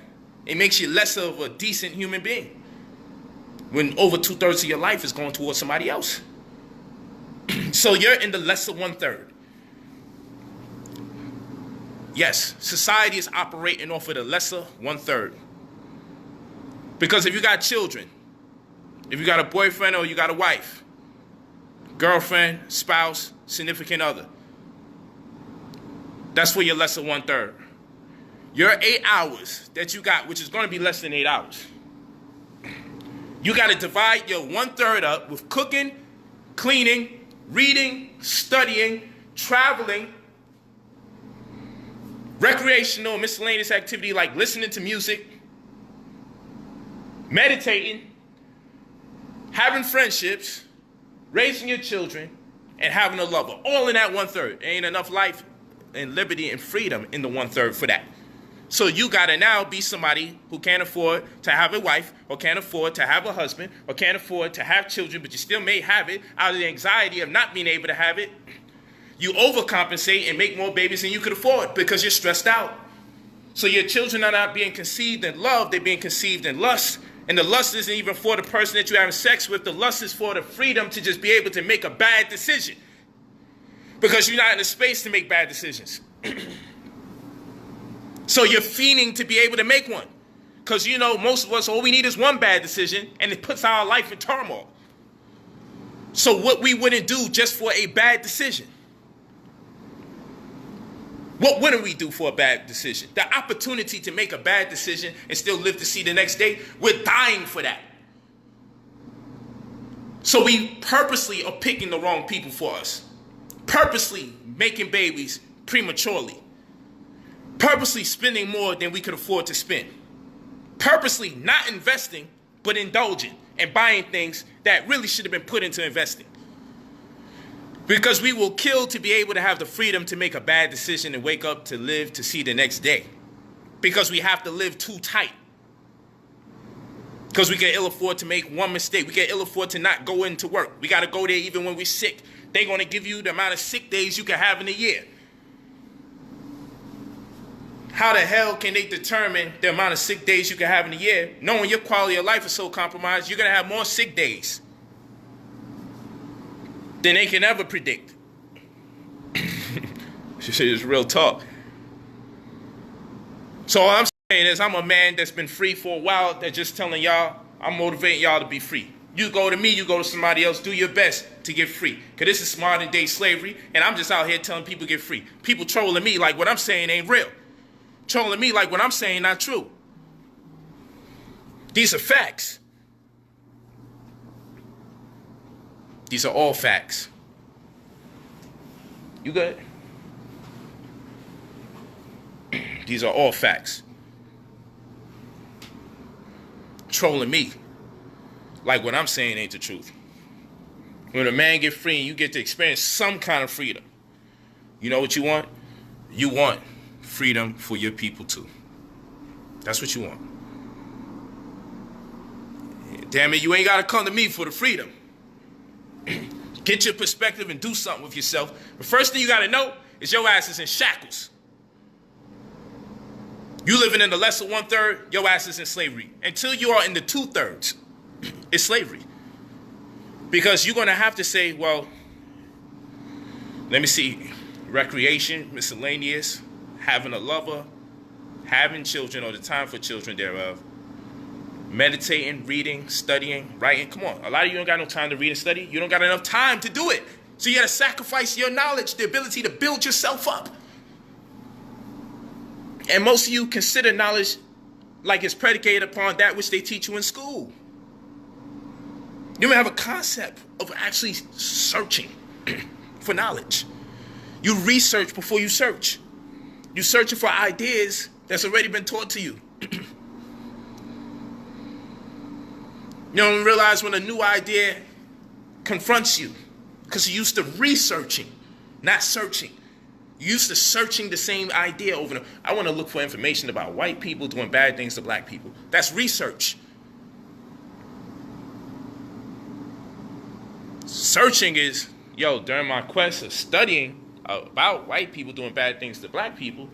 It makes you less of a decent human being when over 2/3 of your life is going towards somebody else. So you're in the lesser 1/3. Yes, society is operating off of the lesser 1/3. Because if you got children, if you got a boyfriend or you got a wife, girlfriend, spouse, significant other, that's for your lesser 1/3. Your 8 hours that you got, which is going to be less than 8 hours, you got to divide your 1/3 up with cooking, cleaning, reading, studying, traveling, recreational, miscellaneous activity like listening to music, meditating, having friendships, raising your children, and having a lover. All in that 1/3. There ain't enough life and liberty and freedom in the 1/3 for that. So you got to now be somebody who can't afford to have a wife or can't afford to have a husband or can't afford to have children, but you still may have it out of the anxiety of not being able to have it. You overcompensate and make more babies than you could afford because you're stressed out. So your children are not being conceived in love, they're being conceived in lust, And the lust isn't even for the person that you're having sex with. The lust is for the freedom to just be able to make a bad decision. Because you're not in a space to make bad decisions. So you're fiending to be able to make one. Because, you know, most of us, all we need is one bad decision, and it puts our life in turmoil. So what we wouldn't do just for a bad decision. What wouldn't we do for a bad decision? The opportunity to make a bad decision and still live to see the next day, we're dying for that. So we purposely are picking the wrong people for us. Purposely making babies prematurely. Purposely spending more than we could afford to spend. Purposely not investing, but indulging and buying things that really should have been put into investing. Because we will kill to be able to have the freedom to make a bad decision and wake up to live to see the next day. Because we have to live too tight. Because we can ill afford to make one mistake. We can ill afford to not go into work. We got to go there even when we're sick. They're going to give you the amount of sick days you can have in a year. How the hell can they determine the amount of sick days you can have in a year, knowing your quality of life is so compromised, you're going to have more sick days than they can ever predict. It's real talk. So all I'm saying is I'm a man that's been free for a while, that's just telling y'all, I'm motivating y'all to be free. You go to me, you go to somebody else, do your best to get free. Because this is modern day slavery, and I'm just out here telling people to get free. People trolling me like what I'm saying ain't real. Trolling me like what I'm saying not true. These are facts. These are all facts. You good? These are all facts. Trolling me like what I'm saying ain't the truth. When a man get free and you get to experience some kind of freedom, you know what you want? You want freedom for your people too. That's what you want. Damn it, you ain't got to come to me for the freedom. Get your perspective and do something with yourself. The first thing you got to know is your ass is in shackles. You living in the lesser 1/3, your ass is in slavery. Until you are in the 2/3, it's slavery. Because you're going to have to say, well, let me see, recreation, miscellaneous, having a lover, having children or the time for children thereof, meditating, reading, studying, writing. Come on, a lot of you don't got no time to read and study. You don't got enough time to do it. So you got to sacrifice your knowledge, the ability to build yourself up. And most of you consider knowledge like it's predicated upon that which they teach you in school. You don't have a concept of actually searching for knowledge. You research before you search. You're searching for ideas that's already been taught to you. You don't realize when a new idea confronts you because you're used to researching, not searching. You're used to searching the same idea over and over. I want to look for information about white people doing bad things to black people. That's research. Searching is, during my quest of studying about white people doing bad things to black people,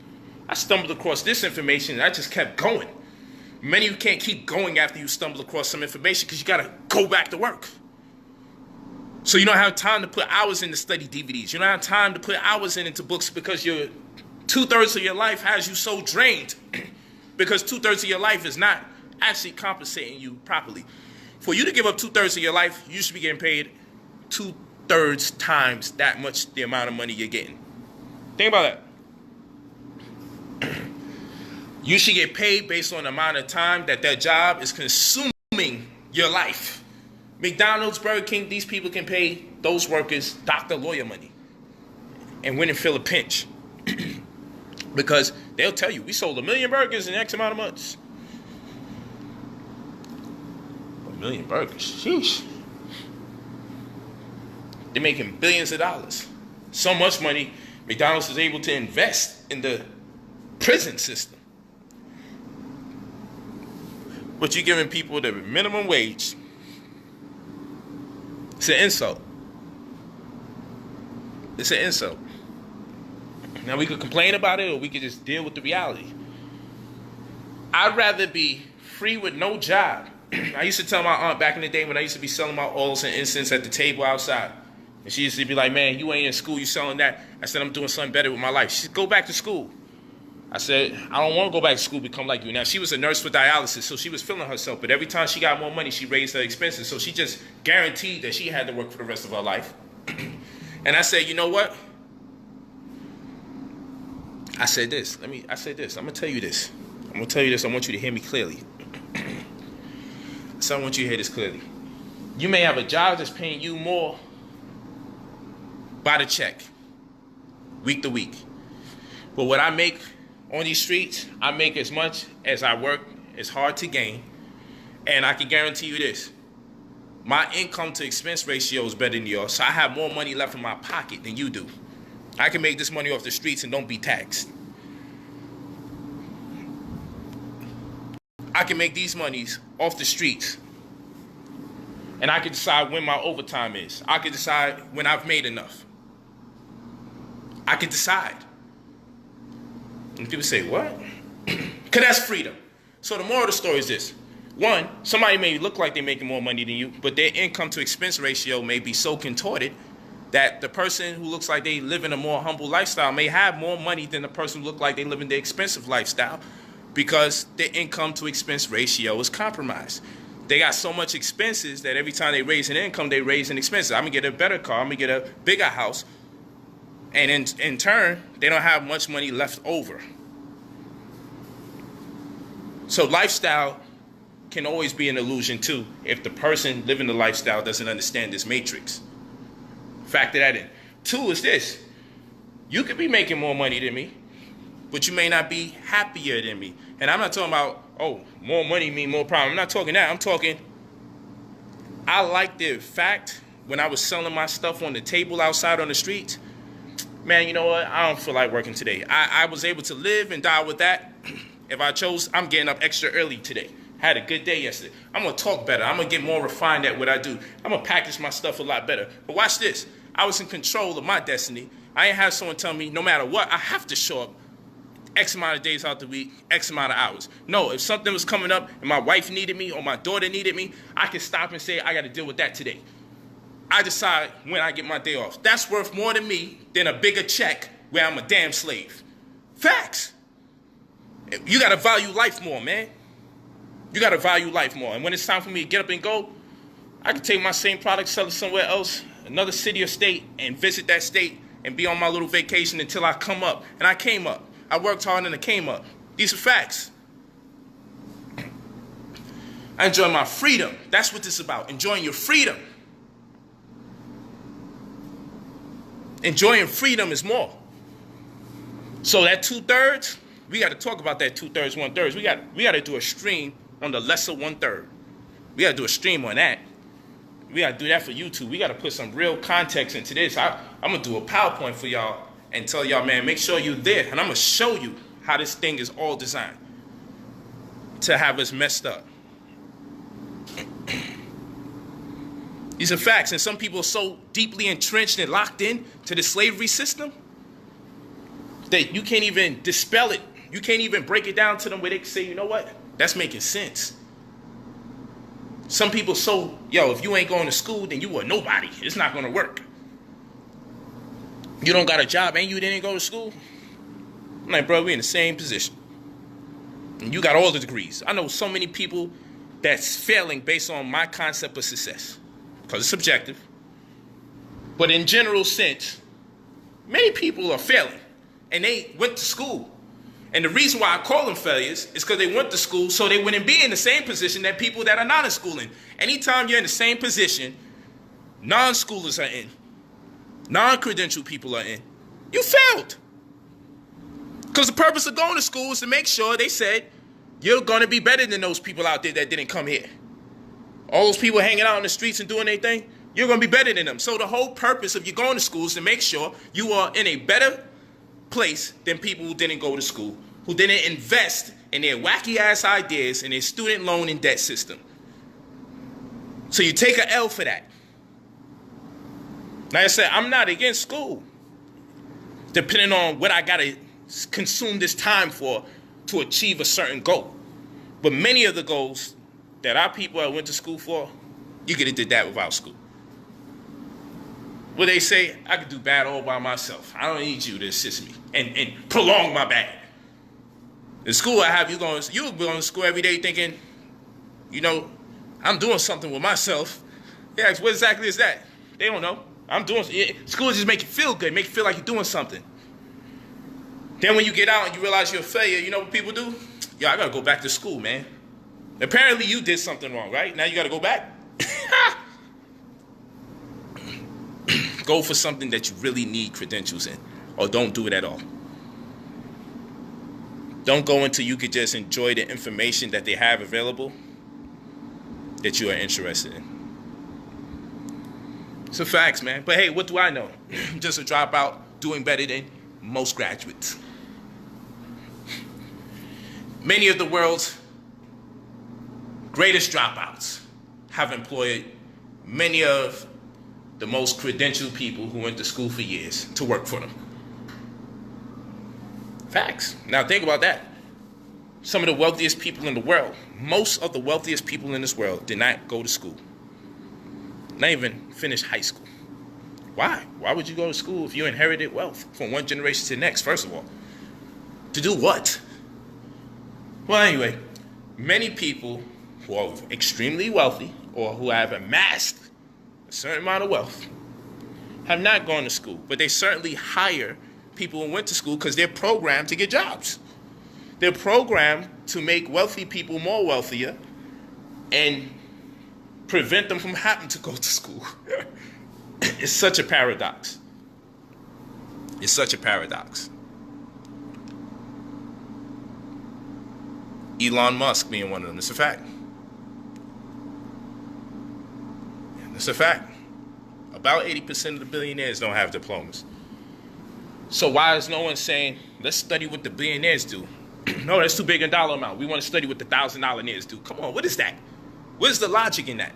I stumbled across this information and I just kept going. Many of you can't keep going after you stumble across some information because you got to go back to work. So you don't have time to put hours in to study DVDs. You don't have time to put hours into books because your 2/3 of your life has you so drained because 2/3 of your life is not actually compensating you properly. For you to give up 2/3 of your life, you should be getting paid 2/3 times that much the amount of money you're getting. Think about that. You should get paid based on the amount of time that job is consuming your life. McDonald's, Burger King, these people can pay those workers doctor lawyer money and win and feel a pinch. Because they'll tell you, we sold 1 million burgers in X amount of months. 1 million burgers, sheesh. They're making billions of dollars. So much money, McDonald's is able to invest in the prison system. But you're giving people the minimum wage. It's an insult. It's an insult. Now we could complain about it or we could just deal with the reality. I'd rather be free with no job I used to tell my aunt back in the day when I used to be selling my oils and incense at the table outside. And she used to be like, man, you ain't in school, you selling that. I said, I'm doing something better with my life. She said, go back to school. I said, I don't want to go back to school, become like you. Now, she was a nurse for dialysis, so she was feeling herself. But every time she got more money, she raised her expenses. So she just guaranteed that she had to work for the rest of her life. And I said, you know what? I said this. I'm going to tell you this. I'm going to tell you this. I want you to hear me clearly. So I want you to hear this clearly. You may have a job that's paying you more by the check, week to week. But what I make on these streets, I make as much as I work. It's hard to gain. And I can guarantee you this. My income to expense ratio is better than yours. So I have more money left in my pocket than you do. I can make this money off the streets and don't be taxed. I can make these monies off the streets. And I can decide when my overtime is. I can decide when I've made enough. I can decide. And people say, what? Because that's freedom. So the moral of the story is this. One, somebody may look like they're making more money than you, but their income to expense ratio may be so contorted that the person who looks like they live in a more humble lifestyle may have more money than the person who looks like they live in the expensive lifestyle because their income to expense ratio is compromised. They got so much expenses that every time they raise an income, they raise an expense. I'm going to get a better car. I'm going to get a bigger house. And in turn, they don't have much money left over. So lifestyle can always be an illusion too if the person living the lifestyle doesn't understand this matrix. Factor that in. Two is this. You could be making more money than me, but you may not be happier than me. And I'm not talking about, oh, more money mean more problem. I'm not talking that. I'm talking, I like the fact when I was selling my stuff on the table outside on the streets, man, you know what? I don't feel like working today. I was able to live and die with that. If I chose, I'm getting up extra early today. Had a good day yesterday. I'm going to talk better. I'm going to get more refined at what I do. I'm going to package my stuff a lot better. But watch this. I was in control of my destiny. I ain't have someone tell me no matter what, I have to show up X amount of days out the week, X amount of hours. No, if something was coming up and my wife needed me or my daughter needed me, I can stop and say, I got to deal with that today. I decide when I get my day off. That's worth more to me than a bigger check where I'm a damn slave. Facts. You got to value life more, man. You got to value life more. And when it's time for me to get up and go, I can take my same product, sell it somewhere else, another city or state, and visit that state and be on my little vacation until I come up. And I came up. I worked hard and I came up. These are facts. I enjoy my freedom. That's what this is about. Enjoying your freedom. Enjoying freedom is more. So that 2/3, we got to talk about that 2/3, 1/3. We got to do a stream on the lesser 1/3. We got to do a stream on that. We got to do that for YouTube. We got to put some real context into this. I'm going to do a PowerPoint for y'all and tell y'all, man, make sure you're there. And I'm going to show you how this thing is all designed to have us messed up. These are facts. And some people are so deeply entrenched and locked in to the slavery system that you can't even dispel it. You can't even break it down to them where they can say, you know what? That's making sense. Some people so, if you ain't going to school, then you are nobody. It's not going to work. You don't got a job and you didn't go to school? I'm like, bro, we in the same position. And you got all the degrees. I know so many people that's failing based on my concept of success. Because it's subjective. But in general sense, many people are failing. And they went to school. And the reason why I call them failures is because they went to school so they wouldn't be in the same position that people that are not in school in. Anytime you're in the same position, non-schoolers are in, non-credentialed people are in, you failed. Because the purpose of going to school is to make sure they said, you're going to be better than those people out there that didn't come here. All those people hanging out in the streets and doing their thing, you're going to be better than them. So the whole purpose of you going to school is to make sure you are in a better place than people who didn't go to school, who didn't invest in their wacky ass ideas and their student loan and debt system. So you take an L for that. Like I said, I'm not against school, depending on what I got to consume this time for to achieve a certain goal. But many of the goals that our people that went to school for, you could have did that without school. What they say, I could do bad all by myself. I don't need you to assist me and prolong my bad. In school, I have you going to school every day thinking, you know, I'm doing something with myself. Yeah, what exactly is that? They don't know. School just make you feel good, make you feel like you're doing something. Then when you get out and you realize you're a failure, you know what people do? Yo, I gotta go back to school, man. Apparently you did something wrong, right? Now you gotta go back? Go for something that you really need credentials in, or don't do it at all. Don't go until you could just enjoy the information that they have available that you are interested in. It's a facts, man. But hey, what do I know? Just a dropout doing better than most graduates. Many of the world's greatest dropouts have employed many of the most credentialed people who went to school for years to work for them. Facts. Now think about that. Some of the wealthiest people in the world, most of the wealthiest people in this world did not go to school. Not even finish high school. Why? Why would you go to school if you inherited wealth from one generation to the next, first of all? To do what? Well, anyway, many people who are extremely wealthy or who have amassed a certain amount of wealth have not gone to school, but they certainly hire people who went to school because they're programmed to get jobs. They're programmed to make wealthy people more wealthier and prevent them from having to go to school. It's such a paradox. It's such a paradox. Elon Musk being one of them. It's a fact. It's a fact. About 80% of the billionaires don't have diplomas. So why is no one saying, let's study what the billionaires do? No, that's too big a dollar amount. We want to study what the $1,000 do. Come on, what is that? What is the logic in that?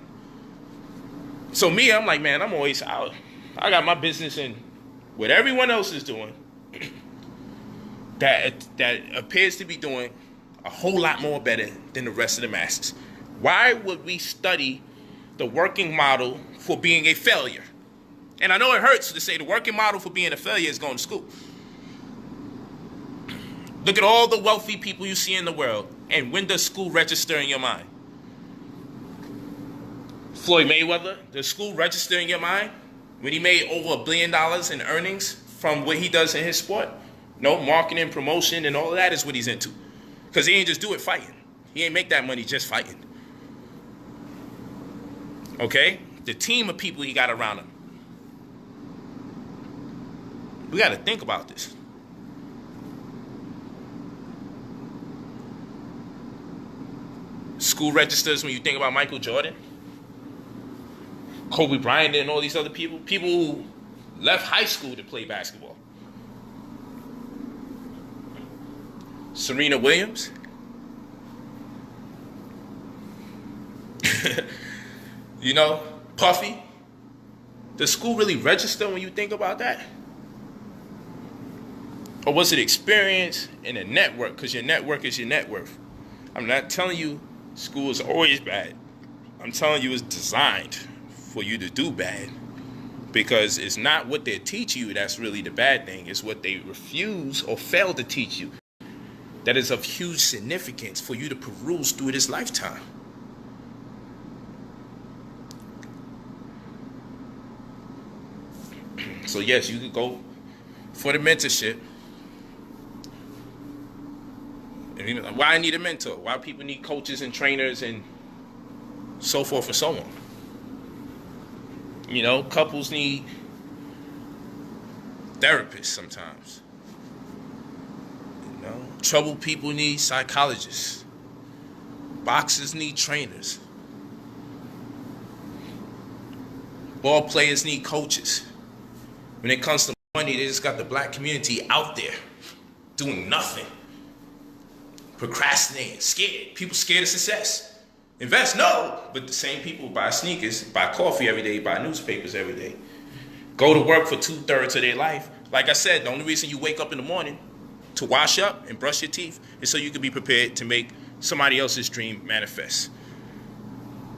So me, I'm like, man, I'm always out. I got my business in what everyone else is doing that appears to be doing a whole lot more better than the rest of the masses. Why would we study the working model for being a failure? And I know it hurts to say the working model for being a failure is going to school. Look at all the wealthy people you see in the world, and when does school register in your mind? Floyd Mayweather, does school register in your mind when he made over $1 billion in earnings from what he does in his sport? No, marketing, promotion, and all of that is what he's into. Because he ain't just do it fighting. He ain't make that money just fighting. Okay? The team of people he got around him. We got to think about this. School registers when you think about Michael Jordan, Kobe Bryant, and all these other people. People who left high school to play basketball. Serena Williams. You know, Puffy. Does school really register when you think about that? Or was it experience and a network? Because your network is your net worth. I'm not telling you school is always bad. I'm telling you it's designed for you to do bad. Because it's not what they teach you that's really the bad thing. It's what they refuse or fail to teach you that is of huge significance for you to peruse through this lifetime. So yes, you could go for the mentorship. And why I need a mentor? Why people need coaches and trainers and so forth and so on. You know, couples need therapists sometimes. You know, troubled people need psychologists. Boxers need trainers. Ball players need coaches. When it comes to money, they just got the black community out there doing nothing. Procrastinating, scared. People scared of success. Invest, no. But the same people buy sneakers, buy coffee every day, buy newspapers every day. Go to work for 2/3 of their life. Like I said, the only reason you wake up in the morning to wash up and brush your teeth is so you can be prepared to make somebody else's dream manifest.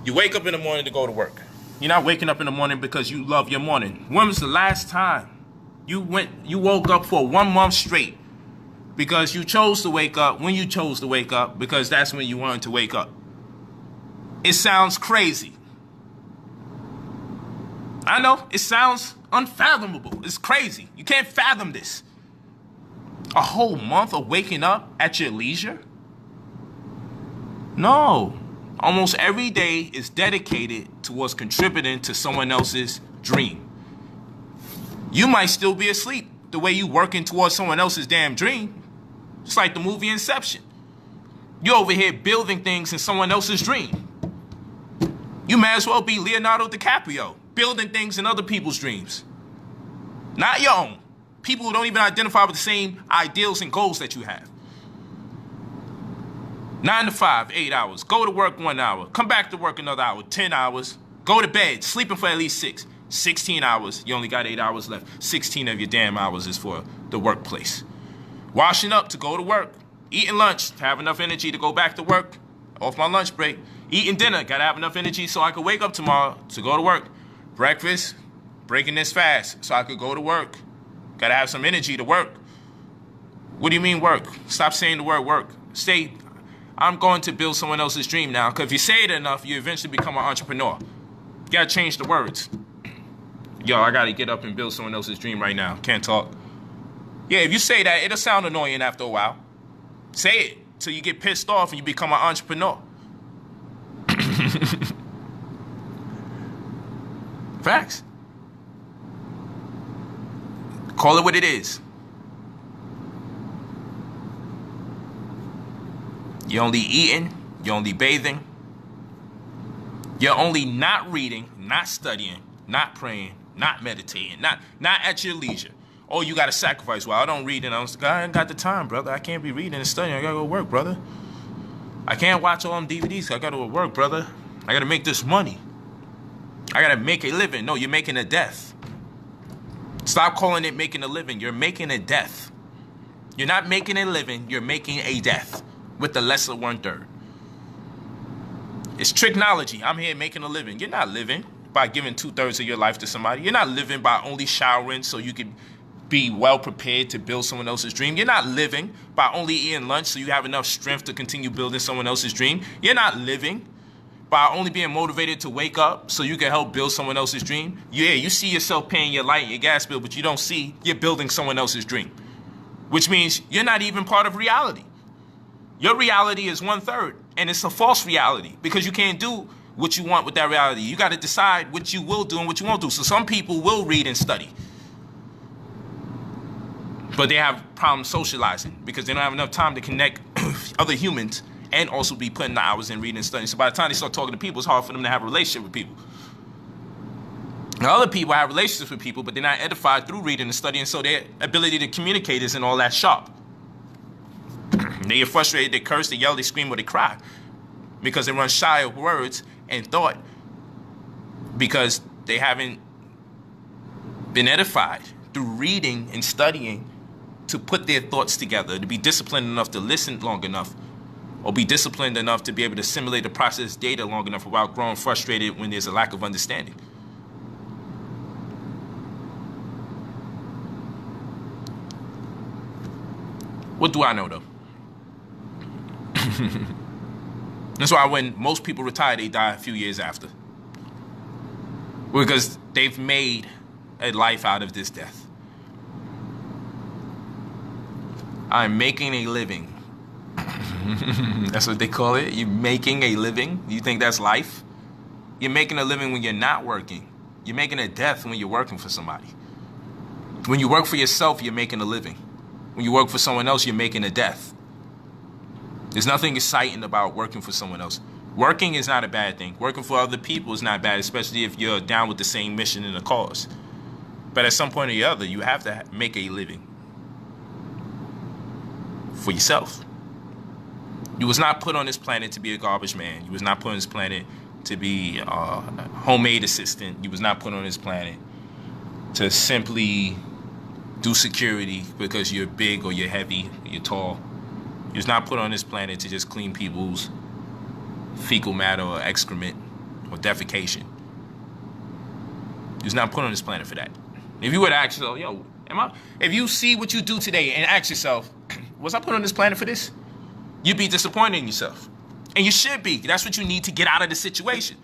You wake up in the morning to go to work. You're not waking up in the morning because you love your morning. When was the last time you woke up for 1 month straight because you chose to wake up when you chose to wake up because that's when you wanted to wake up? It sounds crazy. I know, it sounds unfathomable. It's crazy. You can't fathom this. A whole month of waking up at your leisure? No. Almost every day is dedicated towards contributing to someone else's dream. You might still be asleep the way you working towards someone else's damn dream. It's like the movie Inception. You're over here building things in someone else's dream. You may as well be Leonardo DiCaprio, building things in other people's dreams. Not your own. People who don't even identify with the same ideals and goals that you have. 9 to 5, 8 hours. Go to work 1 hour. Come back to work another hour, 10 hours. Go to bed, sleeping for at least 6. 16 hours. You only got 8 hours left. 16 of your damn hours is for the workplace. Washing up to go to work. Eating lunch to have enough energy to go back to work. Off my lunch break. Eating dinner. Gotta have enough energy so I could wake up tomorrow to go to work. Breakfast. Breaking this fast so I could go to work. Gotta have some energy to work. What do you mean work? Stop saying the word work. Say, I'm going to build someone else's dream now. Because if you say it enough, you eventually become an entrepreneur. You gotta change the words. Yo, I gotta get up and build someone else's dream right now. Can't talk. Yeah, if you say that, it'll sound annoying after a while. Say it till you get pissed off and you become an entrepreneur. Facts. Call it what it is. You're only eating, you're only bathing, you're only not reading, not studying, not praying, not meditating, not at your leisure. Oh, you got to sacrifice. Well, I don't read and I ain't got the time, brother. I can't be reading and studying. I got to go work, brother. I can't watch all them DVDs. I got to go work, brother. I got to make this money. I got to make a living. No, you're making a death. Stop calling it making a living. You're making a death. You're not making a living. You're making a death with the lesser 1/3. It's technology. I'm here making a living. You're not living by giving 2/3 of your life to somebody. You're not living by only showering so you can be well prepared to build someone else's dream. You're not living by only eating lunch so you have enough strength to continue building someone else's dream. You're not living by only being motivated to wake up so you can help build someone else's dream. Yeah, you see yourself paying your light and your gas bill, but you don't see you're building someone else's dream, which means you're not even part of reality. Your reality is 1/3, and it's a false reality because you can't do what you want with that reality. You got to decide what you will do and what you won't do. So some people will read and study, but they have problems socializing because they don't have enough time to connect with other humans and also be putting the hours in reading and studying. So by the time they start talking to people, it's hard for them to have a relationship with people. Now, other people have relationships with people, but they're not edified through reading and studying, so their ability to communicate isn't all that sharp. They get frustrated, they curse, they yell, they scream, or they cry because they run shy of words and thought because they haven't been edified through reading and studying to put their thoughts together, to be disciplined enough to listen long enough, or be disciplined enough to be able to assimilate the process data long enough without growing frustrated when there's a lack of understanding. What do I know, though? That's why when most people retire, they die a few years after. Because they've made a life out of this death. I'm making a living. That's what they call it. You're making a living. You think that's life? You're making a living when you're not working. You're making a death when you're working for somebody. When you work for yourself, you're making a living. When you work for someone else, you're making a death. There's nothing exciting about working for someone else. Working is not a bad thing. Working for other people is not bad, especially if you're down with the same mission and a cause. But at some point or the other, you have to make a living for yourself. You was not put on this planet to be a garbage man. You was not put on this planet to be a homemade assistant. You was not put on this planet to simply do security because you're big or you're heavy, or you're tall. You was not put on this planet to just clean people's fecal matter or excrement. or defecation. He was not put on this planet for that. If you were to ask yourself, yo, if you see what you do today and ask yourself, was I put on this planet for this? You'd be disappointed in yourself. And you should be. That's what you need to get out of the situation.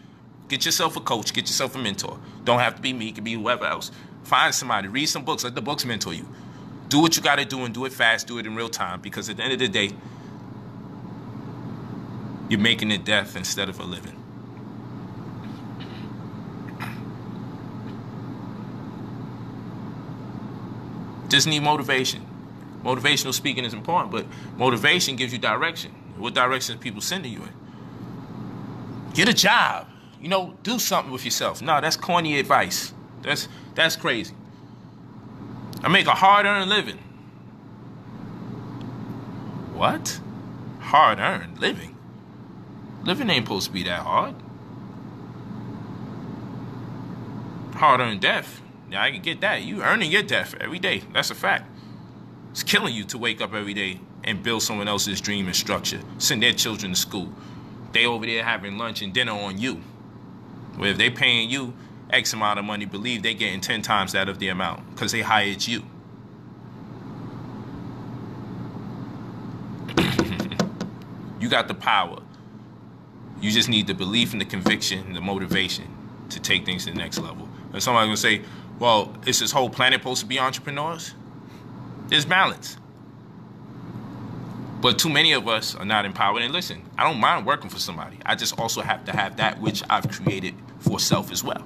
Get yourself a coach. Get yourself a mentor. Don't have to be me. It can be whoever else. Find somebody. Read some books. Let the books mentor you. Do what you got to do and do it fast. Do it in real time. Because at the end of the day, you're making it death instead of a living. Just need motivation. Motivational speaking is important, but motivation gives you direction. What direction are people sending you in? Get a job. You know, do something with yourself. No, that's corny advice. That's crazy. I make a hard-earned living. What? Hard-earned living? Living ain't supposed to be that hard. Hard-earned death. Yeah, I can get that. You earning your death every day. That's a fact. It's killing you to wake up every day and build someone else's dream and structure. Send their children to school. They over there having lunch and dinner on you. Well, if they paying you X amount of money, believe they getting 10 times that of the amount because they hired you. You got the power. You just need the belief and the conviction and the motivation to take things to the next level. And somebody's gonna say, well, is this whole planet supposed to be entrepreneurs? There's balance. But too many of us are not empowered. And listen, I don't mind working for somebody. I just also have to have that which I've created for self as well.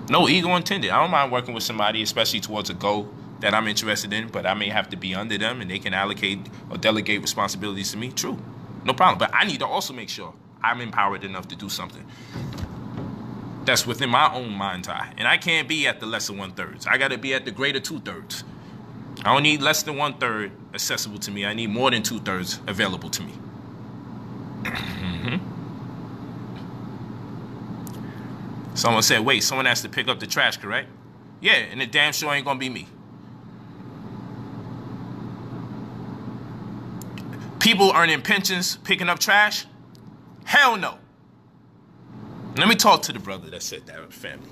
No ego intended. I don't mind working with somebody, especially towards a goal that I'm interested in, but I may have to be under them and they can allocate or delegate responsibilities to me. True. No problem. But I need to also make sure I'm empowered enough to do something that's within my own mind's eye. And I can't be at the lesser 1/3. I got to be at the greater 2/3. I don't need less than 1/3 accessible to me. I need more than 2/3 available to me. Someone said, wait, someone has to pick up the trash, correct? Yeah, and it damn sure ain't gonna be me. People earning pensions, picking up trash? Hell no. Let me talk to the brother that said that, family.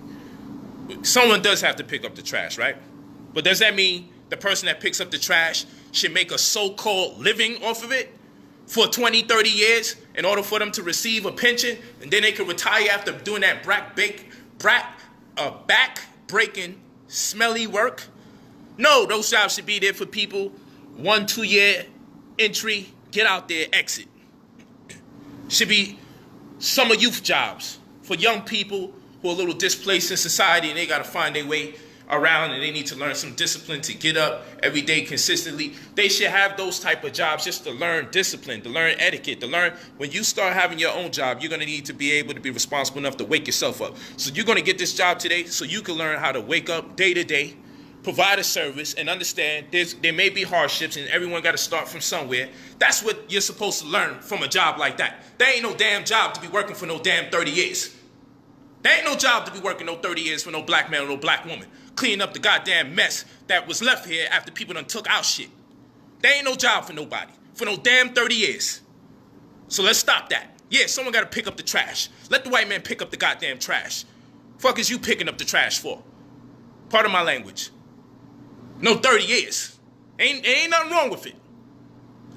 Someone does have to pick up the trash, right? But does that mean the person that picks up the trash should make a so-called living off of it for 20, 30 years in order for them to receive a pension, and then they can retire after doing that back-breaking, smelly work? No, those jobs should be there for people, 1-2 year entry, get out there, exit. Should be summer youth jobs for young people who are a little displaced in society and they got to find their way around and they need to learn some discipline to get up every day consistently. They should have those type of jobs just to learn discipline, to learn etiquette, to learn when you start having your own job, you're going to need to be able to be responsible enough to wake yourself up. So you're going to get this job today so you can learn how to wake up day to day, provide a service, and understand there may be hardships and everyone got to start from somewhere. That's what you're supposed to learn from a job like that. There ain't no damn job to be working for no damn 30 years. There ain't no job to be working no 30 years for no black man or no black woman. Cleaning up the goddamn mess that was left here after people done took our shit. There ain't no job for nobody for no damn 30 years. So let's stop that. Yeah, someone got to pick up the trash. Let the white man pick up the goddamn trash. Fuck is you picking up the trash for? Part of my language. No 30 years. Ain't nothing wrong with it.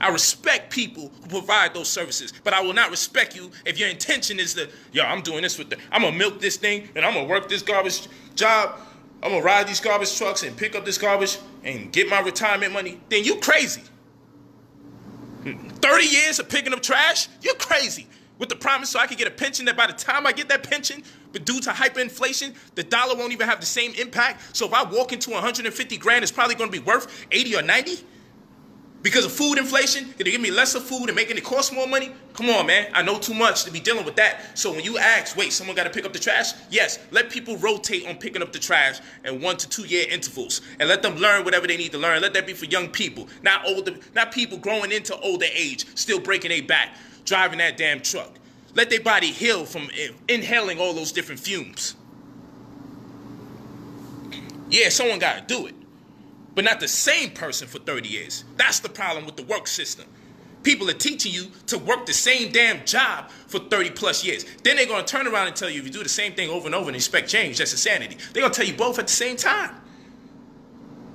I respect people who provide those services, but I will not respect you if your intention is to, yo, I'm doing this I'm going to milk this thing and I'm going to work this garbage job. I'm going to ride these garbage trucks and pick up this garbage and get my retirement money. Then you crazy. 30 years of picking up trash? You're crazy. With the promise so I can get a pension that by the time I get that pension, but due to hyperinflation, the dollar won't even have the same impact. So if I walk into 150 grand, it's probably going to be worth 80 or 90. Because of food inflation, can they give me lesser food and making it cost more money? Come on, man. I know too much to be dealing with that. So when you ask, wait, someone got to pick up the trash? Yes, let people rotate on picking up the trash in 1 to 2 year intervals. And let them learn whatever they need to learn. Let that be for young people, not people growing into older age, still breaking their back, driving that damn truck. Let their body heal from inhaling all those different fumes. Yeah, someone got to do it. But not the same person for 30 years. That's the problem with the work system. People are teaching you to work the same damn job for 30 plus years. Then they're going to turn around and tell you if you do the same thing over and over and expect change, that's insanity. They're going to tell you both at the same time.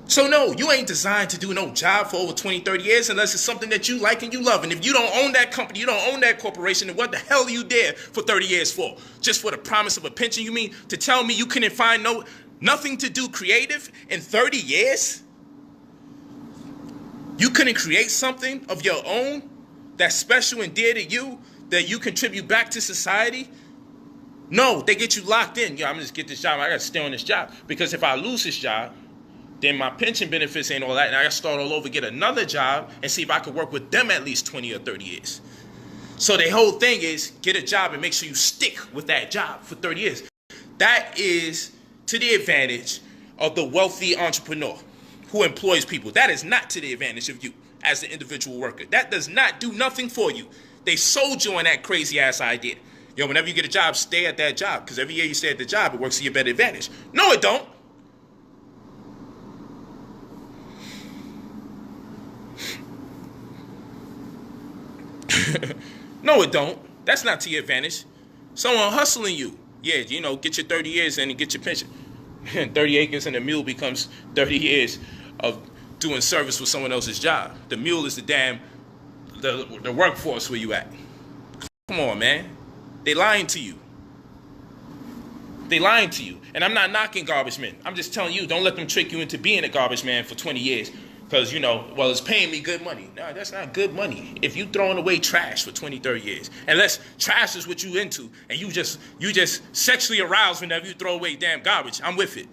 So no, you ain't designed to do no job for over 20, 30 years unless it's something that you like and you love. And if you don't own that company, you don't own that corporation, then what the hell are you there for 30 years for? Just for the promise of a pension? You mean to tell me you couldn't find nothing to do creative in 30 years? You couldn't create something of your own that's special and dear to you that you contribute back to society? No, they get you locked in. Yo, I'm just get this job. I got to stay on this job. Because if I lose this job, then my pension benefits ain't all that, and I got to start all over, get another job, and see if I could work with them at least 20 or 30 years. So the whole thing is get a job and make sure you stick with that job for 30 years. That is to the advantage of the wealthy entrepreneur who employs people. That is not to the advantage of you as the individual worker. That does not do nothing for you. They sold you on that crazy-ass idea. Yo, whenever you get a job, stay at that job, because every year you stay at the job, it works to your better advantage. No, it don't. No, it don't. That's not to your advantage. Someone hustling you. Yeah, you know, get your 30 years and get your pension. 30 acres and a mule becomes 30 years of doing service with someone else's job. The mule is the workforce where you at. Come on, man. They lying to you. They lying to you. And I'm not knocking garbage men. I'm just telling you, don't let them trick you into being a garbage man for 20 years. Because, you know, well, it's paying me good money. No, that's not good money. If you throwing away trash for 20, 30 years, unless trash is what you into, and you just sexually aroused whenever you throw away damn garbage, I'm with it.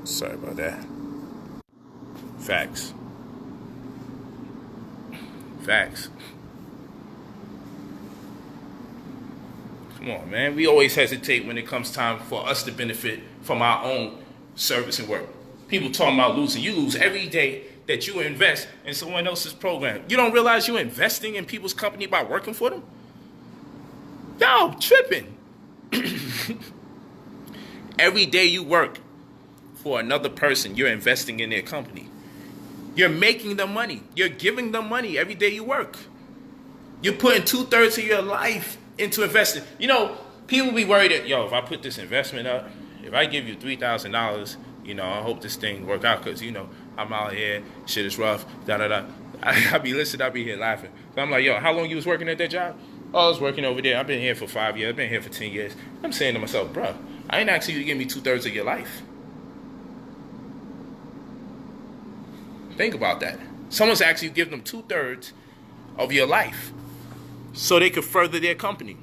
Sorry about that. Facts. Come on, man. We always hesitate when it comes time for us to benefit from our own service and work. People talking about losing. You lose every day that you invest in someone else's program. You don't realize you're investing in people's company by working for them? Y'all tripping. Every day you work for another person, you're investing in their company. You're making them money. You're giving them money every day you work. You're putting 2/3 of your life into investing. You know, people be worried that, yo, if I put this investment up, if I give you $3,000, you know, I hope this thing work out because, you know, I'm out here, shit is rough, da-da-da. I be listening, I be here laughing. So I'm like, yo, how long you was working at that job? Oh, I was working over there. I've been here for 5 years. I've been here for 10 years. I'm saying to myself, bro, I ain't asking you to give me 2/3 of your life. Think about that. Someone's actually giving them 2/3 of your life so they could further their company.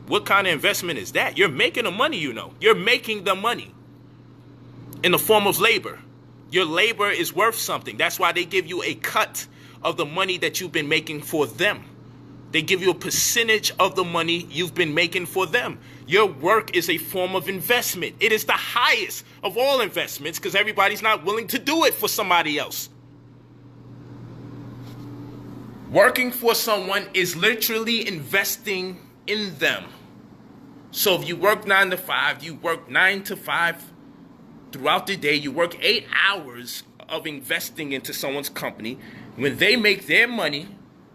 What kind of investment is that? You're making the money, you know. You're making the money in the form of labor. Your labor is worth something. That's why they give you a cut of the money that you've been making for them. They give you a percentage of the money you've been making for them. Your work is a form of investment. It is the highest of all investments because everybody's not willing to do it for somebody else. Working for someone is literally investing in them. So if you work 9 to 5, you work 9 to 5 throughout the day. You work 8 hours of investing into someone's company. When they make their money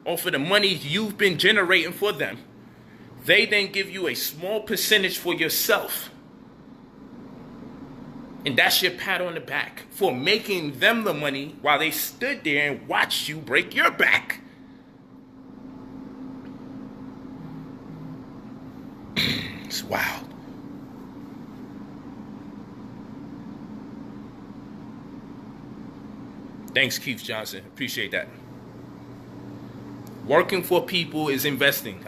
off of the money you've been generating for them, they then give you a small percentage for yourself. And that's your pat on the back for making them the money while they stood there and watched you break your back. It's wild. Thanks, Keith Johnson. Appreciate that. Working for people is investing.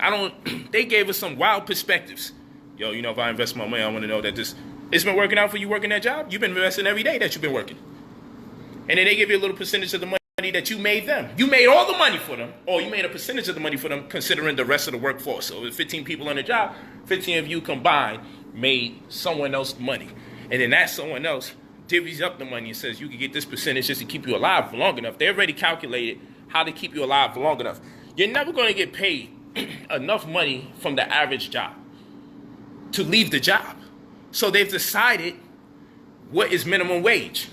They gave us some wild perspectives. Yo, you know, if I invest my money, I want to know that it's been working out for you working that job. You've been investing every day that you've been working. And then they give you a little percentage of the money money that you made them. You made all the money for them, or you made a percentage of the money for them considering the rest of the workforce. So if 15 people on the job, 15 of you combined made someone else money. And then that someone else divvies up the money and says you can get this percentage just to keep you alive for long enough. They already calculated how to keep you alive for long enough. You're never going to get paid enough money from the average job to leave the job. So they've decided what is minimum wage.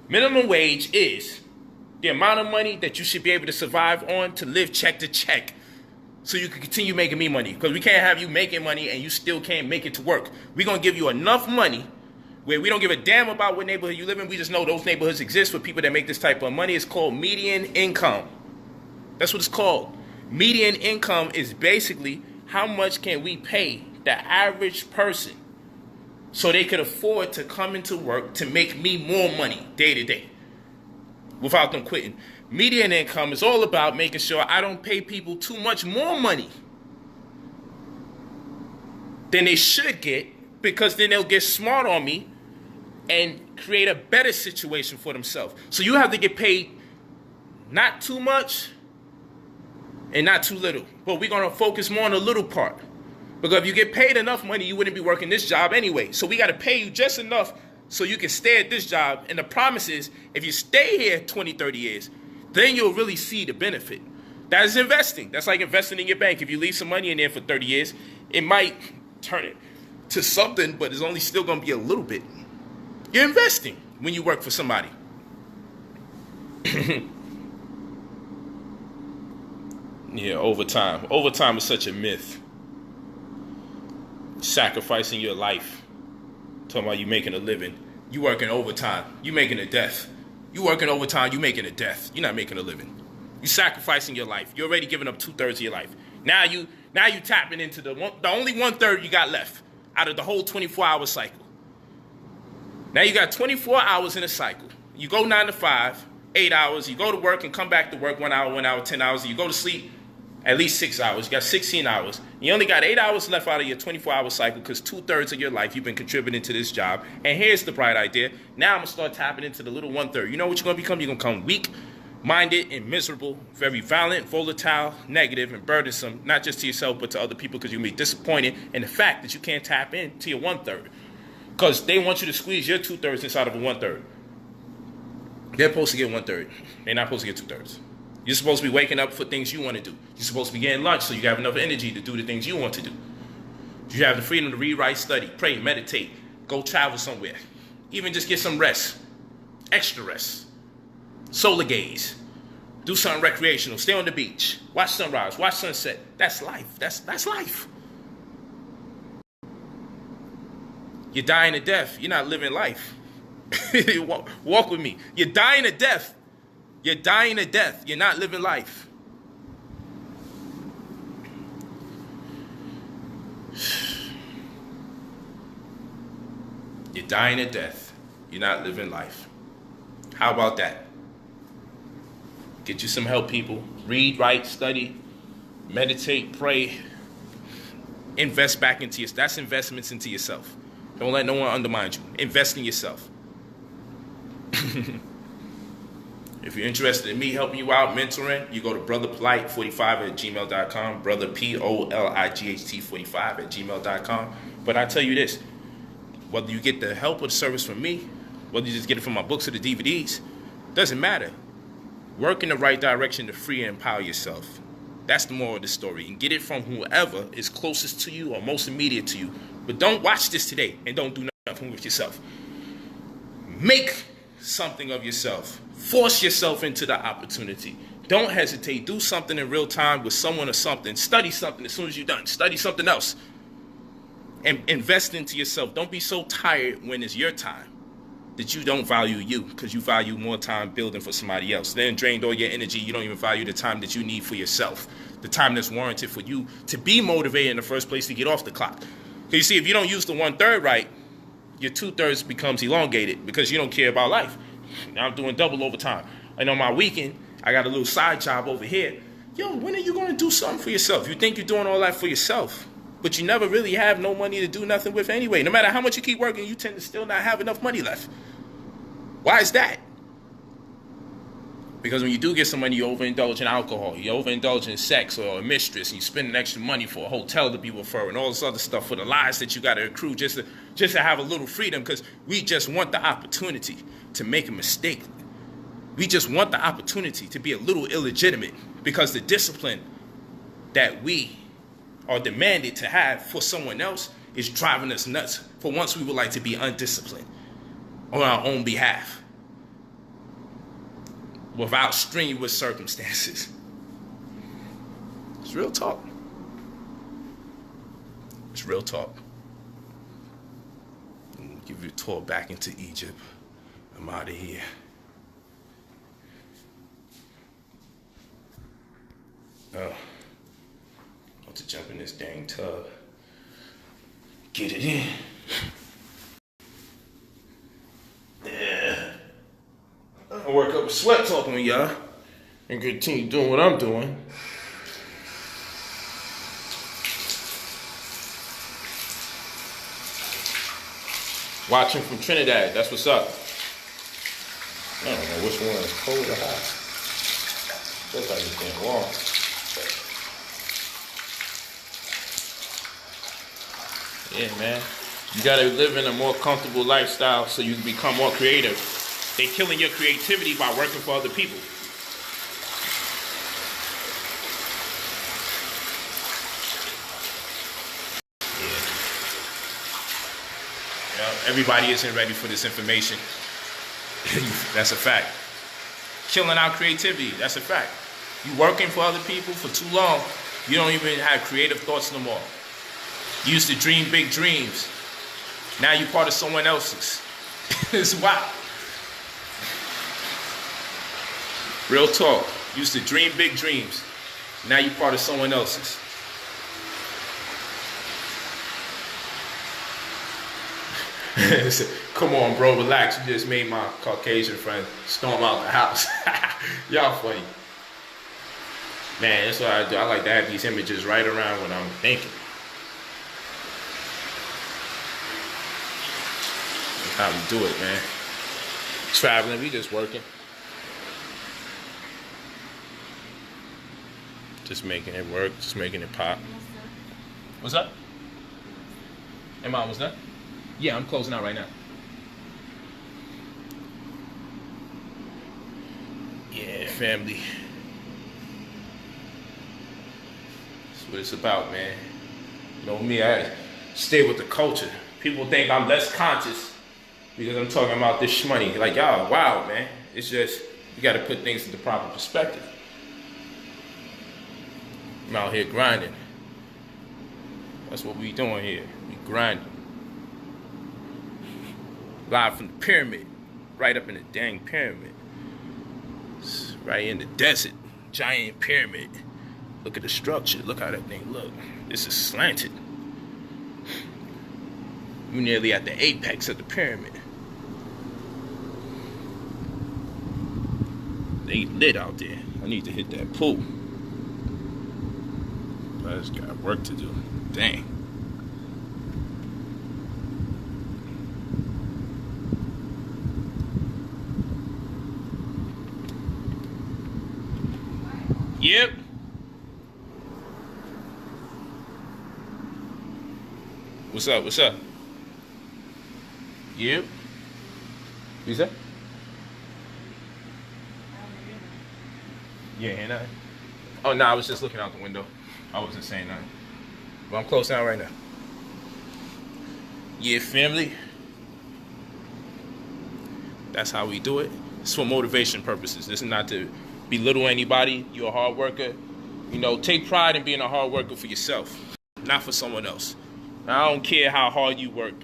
Minimum wage is the amount of money that you should be able to survive on to live check to check so you can continue making me money. Because we can't have you making money and you still can't make it to work. We're going to give you enough money where we don't give a damn about what neighborhood you live in. We just know those neighborhoods exist for people that make this type of money. It's called median income. That's what it's called. Median income is basically how much can we pay the average person so they could afford to come into work to make me more money day to day without them quitting. Median income is all about making sure I don't pay people too much more money than they should get, because then they'll get smart on me and create a better situation for themselves. So you have to get paid not too much and not too little. But we're going to focus more on the little part. Because if you get paid enough money, you wouldn't be working this job anyway. So we got to pay you just enough so you can stay at this job. And the promise is, if you stay here 20, 30 years, then you'll really see the benefit. That is investing. That's like investing in your bank. If you leave some money in there for 30 years, it might turn it to something, but it's only still going to be a little bit. You're investing when you work for somebody. Yeah, overtime. Overtime is such a myth. Sacrificing your life. Talking about you making a living. You working overtime. You making a death. You working overtime. You making a death. You're not making a living. You sacrificing your life. You're already giving up 2/3 of your life. Now you tapping into the only 1/3 you got left out of the whole 24-hour cycle. Now you got 24 hours in a cycle. You go 9 to 5, 8 hours. You go to work and come back to work 1 hour, 10 hours. And you go to sleep at least 6 hours. You got 16 hours. You only got 8 hours left out of your 24-hour cycle because 2/3 of your life you've been contributing to this job. And here's the bright idea. Now I'm going to start tapping into the little 1/3. You know what you're going to become? You're going to become weak-minded and miserable, very violent, volatile, negative, and burdensome, not just to yourself but to other people, because you'll be disappointed in the fact that you can't tap into your 1/3. Because they want you to squeeze your 2/3 inside of a 1/3. They're supposed to get 1/3. They're not supposed to get 2/3. You're supposed to be waking up for things you want to do. You're supposed to be getting lunch so you have enough energy to do the things you want to do. You have the freedom to read, write, study, pray, meditate, go travel somewhere. Even just get some rest. Extra rest. Solar gaze. Do something recreational. Stay on the beach. Watch sunrise. Watch sunset. That's life. That's life. You're dying to death. You're not living life. Walk with me. You're dying to death. You're dying to death. You're not living life. You're dying to death. You're not living life. How about that? Get you some help, people. Read, write, study, meditate, pray. Invest back into yourself. That's investments into yourself. Don't let no one undermine you. Invest in yourself. If you're interested in me helping you out, mentoring, you go to brotherpolight45@gmail.com. Brother POLIGHT45@gmail.com. But I tell you this, whether you get the help or the service from me, whether you just get it from my books or the DVDs, doesn't matter. Work in the right direction to free and empower yourself. That's the moral of the story. And get it from whoever is closest to you or most immediate to you. But don't watch this today and don't do nothing with yourself. Make something of yourself. Force yourself into the opportunity. Don't hesitate. Do something in real time with someone or something. Study something as soon as you're done. Study something else. And invest into yourself. Don't be so tired when it's your time that you don't value you, because you value more time building for somebody else. Then drained all your energy. You don't even value the time that you need for yourself. The time that's warranted for you to be motivated in the first place to get off the clock. Because you see, if you don't use the 1/3 right, your 2/3 becomes elongated because you don't care about life. Now I'm doing double overtime. And on my weekend, I got a little side job over here. Yo, when are you going to do something for yourself? You think you're doing all that for yourself, but you never really have no money to do nothing with anyway. No matter how much you keep working, you tend to still not have enough money left. Why is that? Because when you do get some money, you overindulge in alcohol, you overindulge in sex or a mistress, and you spend extra money for a hotel to be with her and all this other stuff for the lives that you got to accrue just to have a little freedom, because we just want the opportunity to make a mistake. We just want the opportunity to be a little illegitimate, because the discipline that we are demanded to have for someone else is driving us nuts. For once, we would like to be undisciplined on our own behalf, without strenuous circumstances. It's real talk. It's real talk. I'll give you a tour back into Egypt. I'm out of here. Oh, about to jump in this dang tub. Get it in. Yeah. I work up a sweat talking to y'all and continue doing what I'm doing. Watching from Trinidad, that's what's up. I don't know which one is cold or hot. Feels like it's getting warm. Yeah, man. You gotta live in a more comfortable lifestyle so you can become more creative. They killing your creativity by working for other people. Yeah. Everybody isn't ready for this information. That's a fact. Killing our creativity, that's a fact. You working for other people for too long, you don't even have creative thoughts no more. You used to dream big dreams. Now you're part of someone else's. It's wild. Real talk. You used to dream big dreams. Now you're part of someone else's. Come on, bro, relax. You just made my Caucasian friend storm out the house. Y'all funny. Man, that's what I do. I like to have these images right around when I'm thinking. That's how we do it, man. Traveling, we just working. Just making it work, just making it pop. What's up? Hey, Mom, what's that? Yeah, I'm closing out right now. Yeah, family. That's what it's about, man. You know me, I stay with the culture. People think I'm less conscious because I'm talking about this shmoney. Like, y'all, wow, man. It's just, you gotta put things into proper perspective. I'm out here grinding. That's what we doing here. We grinding. Live from the pyramid. Right up in the dang pyramid. It's right in the desert. Giant pyramid. Look at the structure. Look how that thing look. This is slanted. We're nearly at the apex of the pyramid. They lit out there. I need to hit that pool. I just got work to do. Dang. Yep. What's up? What's up? Yep. You say? Yeah, ain't nothing. Oh, no, I was just looking out the window. I wasn't saying nothing. But I'm close down right now. Yeah, family. That's how we do it. It's for motivation purposes. This is not to belittle anybody. You're a hard worker. You know, take pride in being a hard worker for yourself, not for someone else. I don't care how hard you work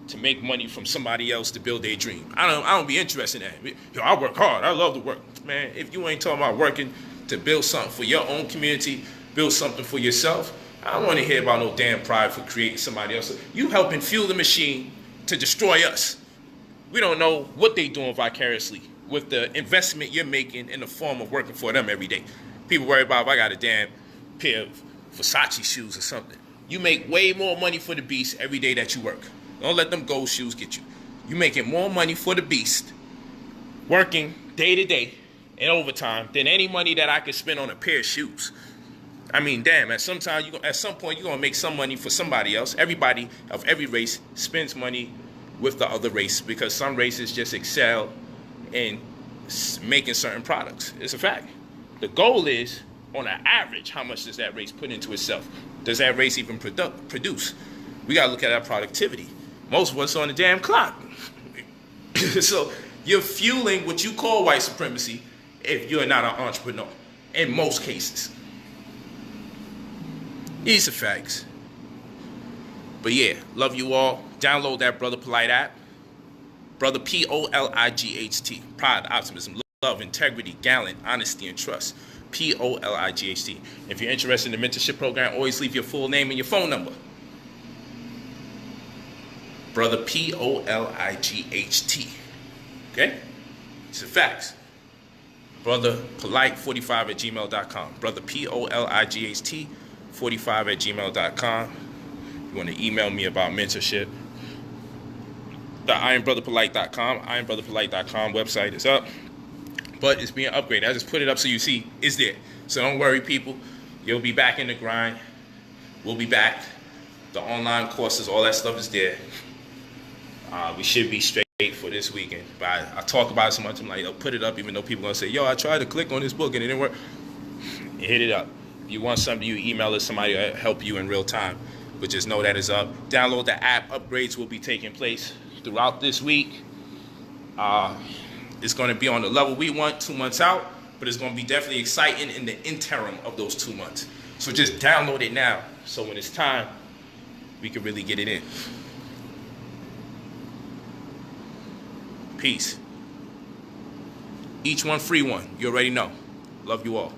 to make money from somebody else to build their dream. I don't be interested in that. Yo, I work hard. I love to work. Man, if you ain't talking about working to build something for your own community, build something for yourself, I don't want to hear about no damn pride for creating somebody else. You helping fuel the machine to destroy us. We don't know what they doing vicariously with the investment you're making in the form of working for them every day. People worry about if I got a damn pair of Versace shoes or something. You make way more money for the beast every day that you work. Don't let them gold shoes get you. You making more money for the beast, working day to day, in overtime than any money that I could spend on a pair of shoes. I mean, damn, at some point, you're going to make some money for somebody else. Everybody of every race spends money with the other race because some races just excel in making certain products. It's a fact. The goal is, on an average, how much does that race put into itself? Does that race even produce? We got to look at our productivity. Most of us on the damn clock. So you're fueling what you call white supremacy if you're not an entrepreneur, in most cases. These are facts. But yeah, love you all. Download that Brother Polight app. Brother Polight. Pride, optimism, love, integrity, gallant, honesty, and trust. Polight. If you're interested in the mentorship program, always leave your full name and your phone number. Brother Polight. Okay? It's the facts. Brother Polight45@gmail.com. Brother Polight 45@gmail.com. You want to email me about mentorship. The IronBrotherPolight.com. IronBrotherPolight.com website is up, but it's being upgraded. I just put it up so you see it's there. So don't worry, people. You'll be back in the grind. We'll be back. The online courses, all that stuff is there. We should be straight for this weekend. But I talk about it so much, I'm like, I'll put it up even though people are going to say, yo, I tried to click on this book and it didn't work. You hit it up. If you want something, you email us, somebody will help you in real time. But just know that it's up. Download the app. Upgrades will be taking place throughout this week. It's going to be on the level we want 2 months out, but it's going to be definitely exciting in the interim of those 2 months. So just download it now, so when it's time, we can really get it in. Peace. Each one free one. You already know. Love you all.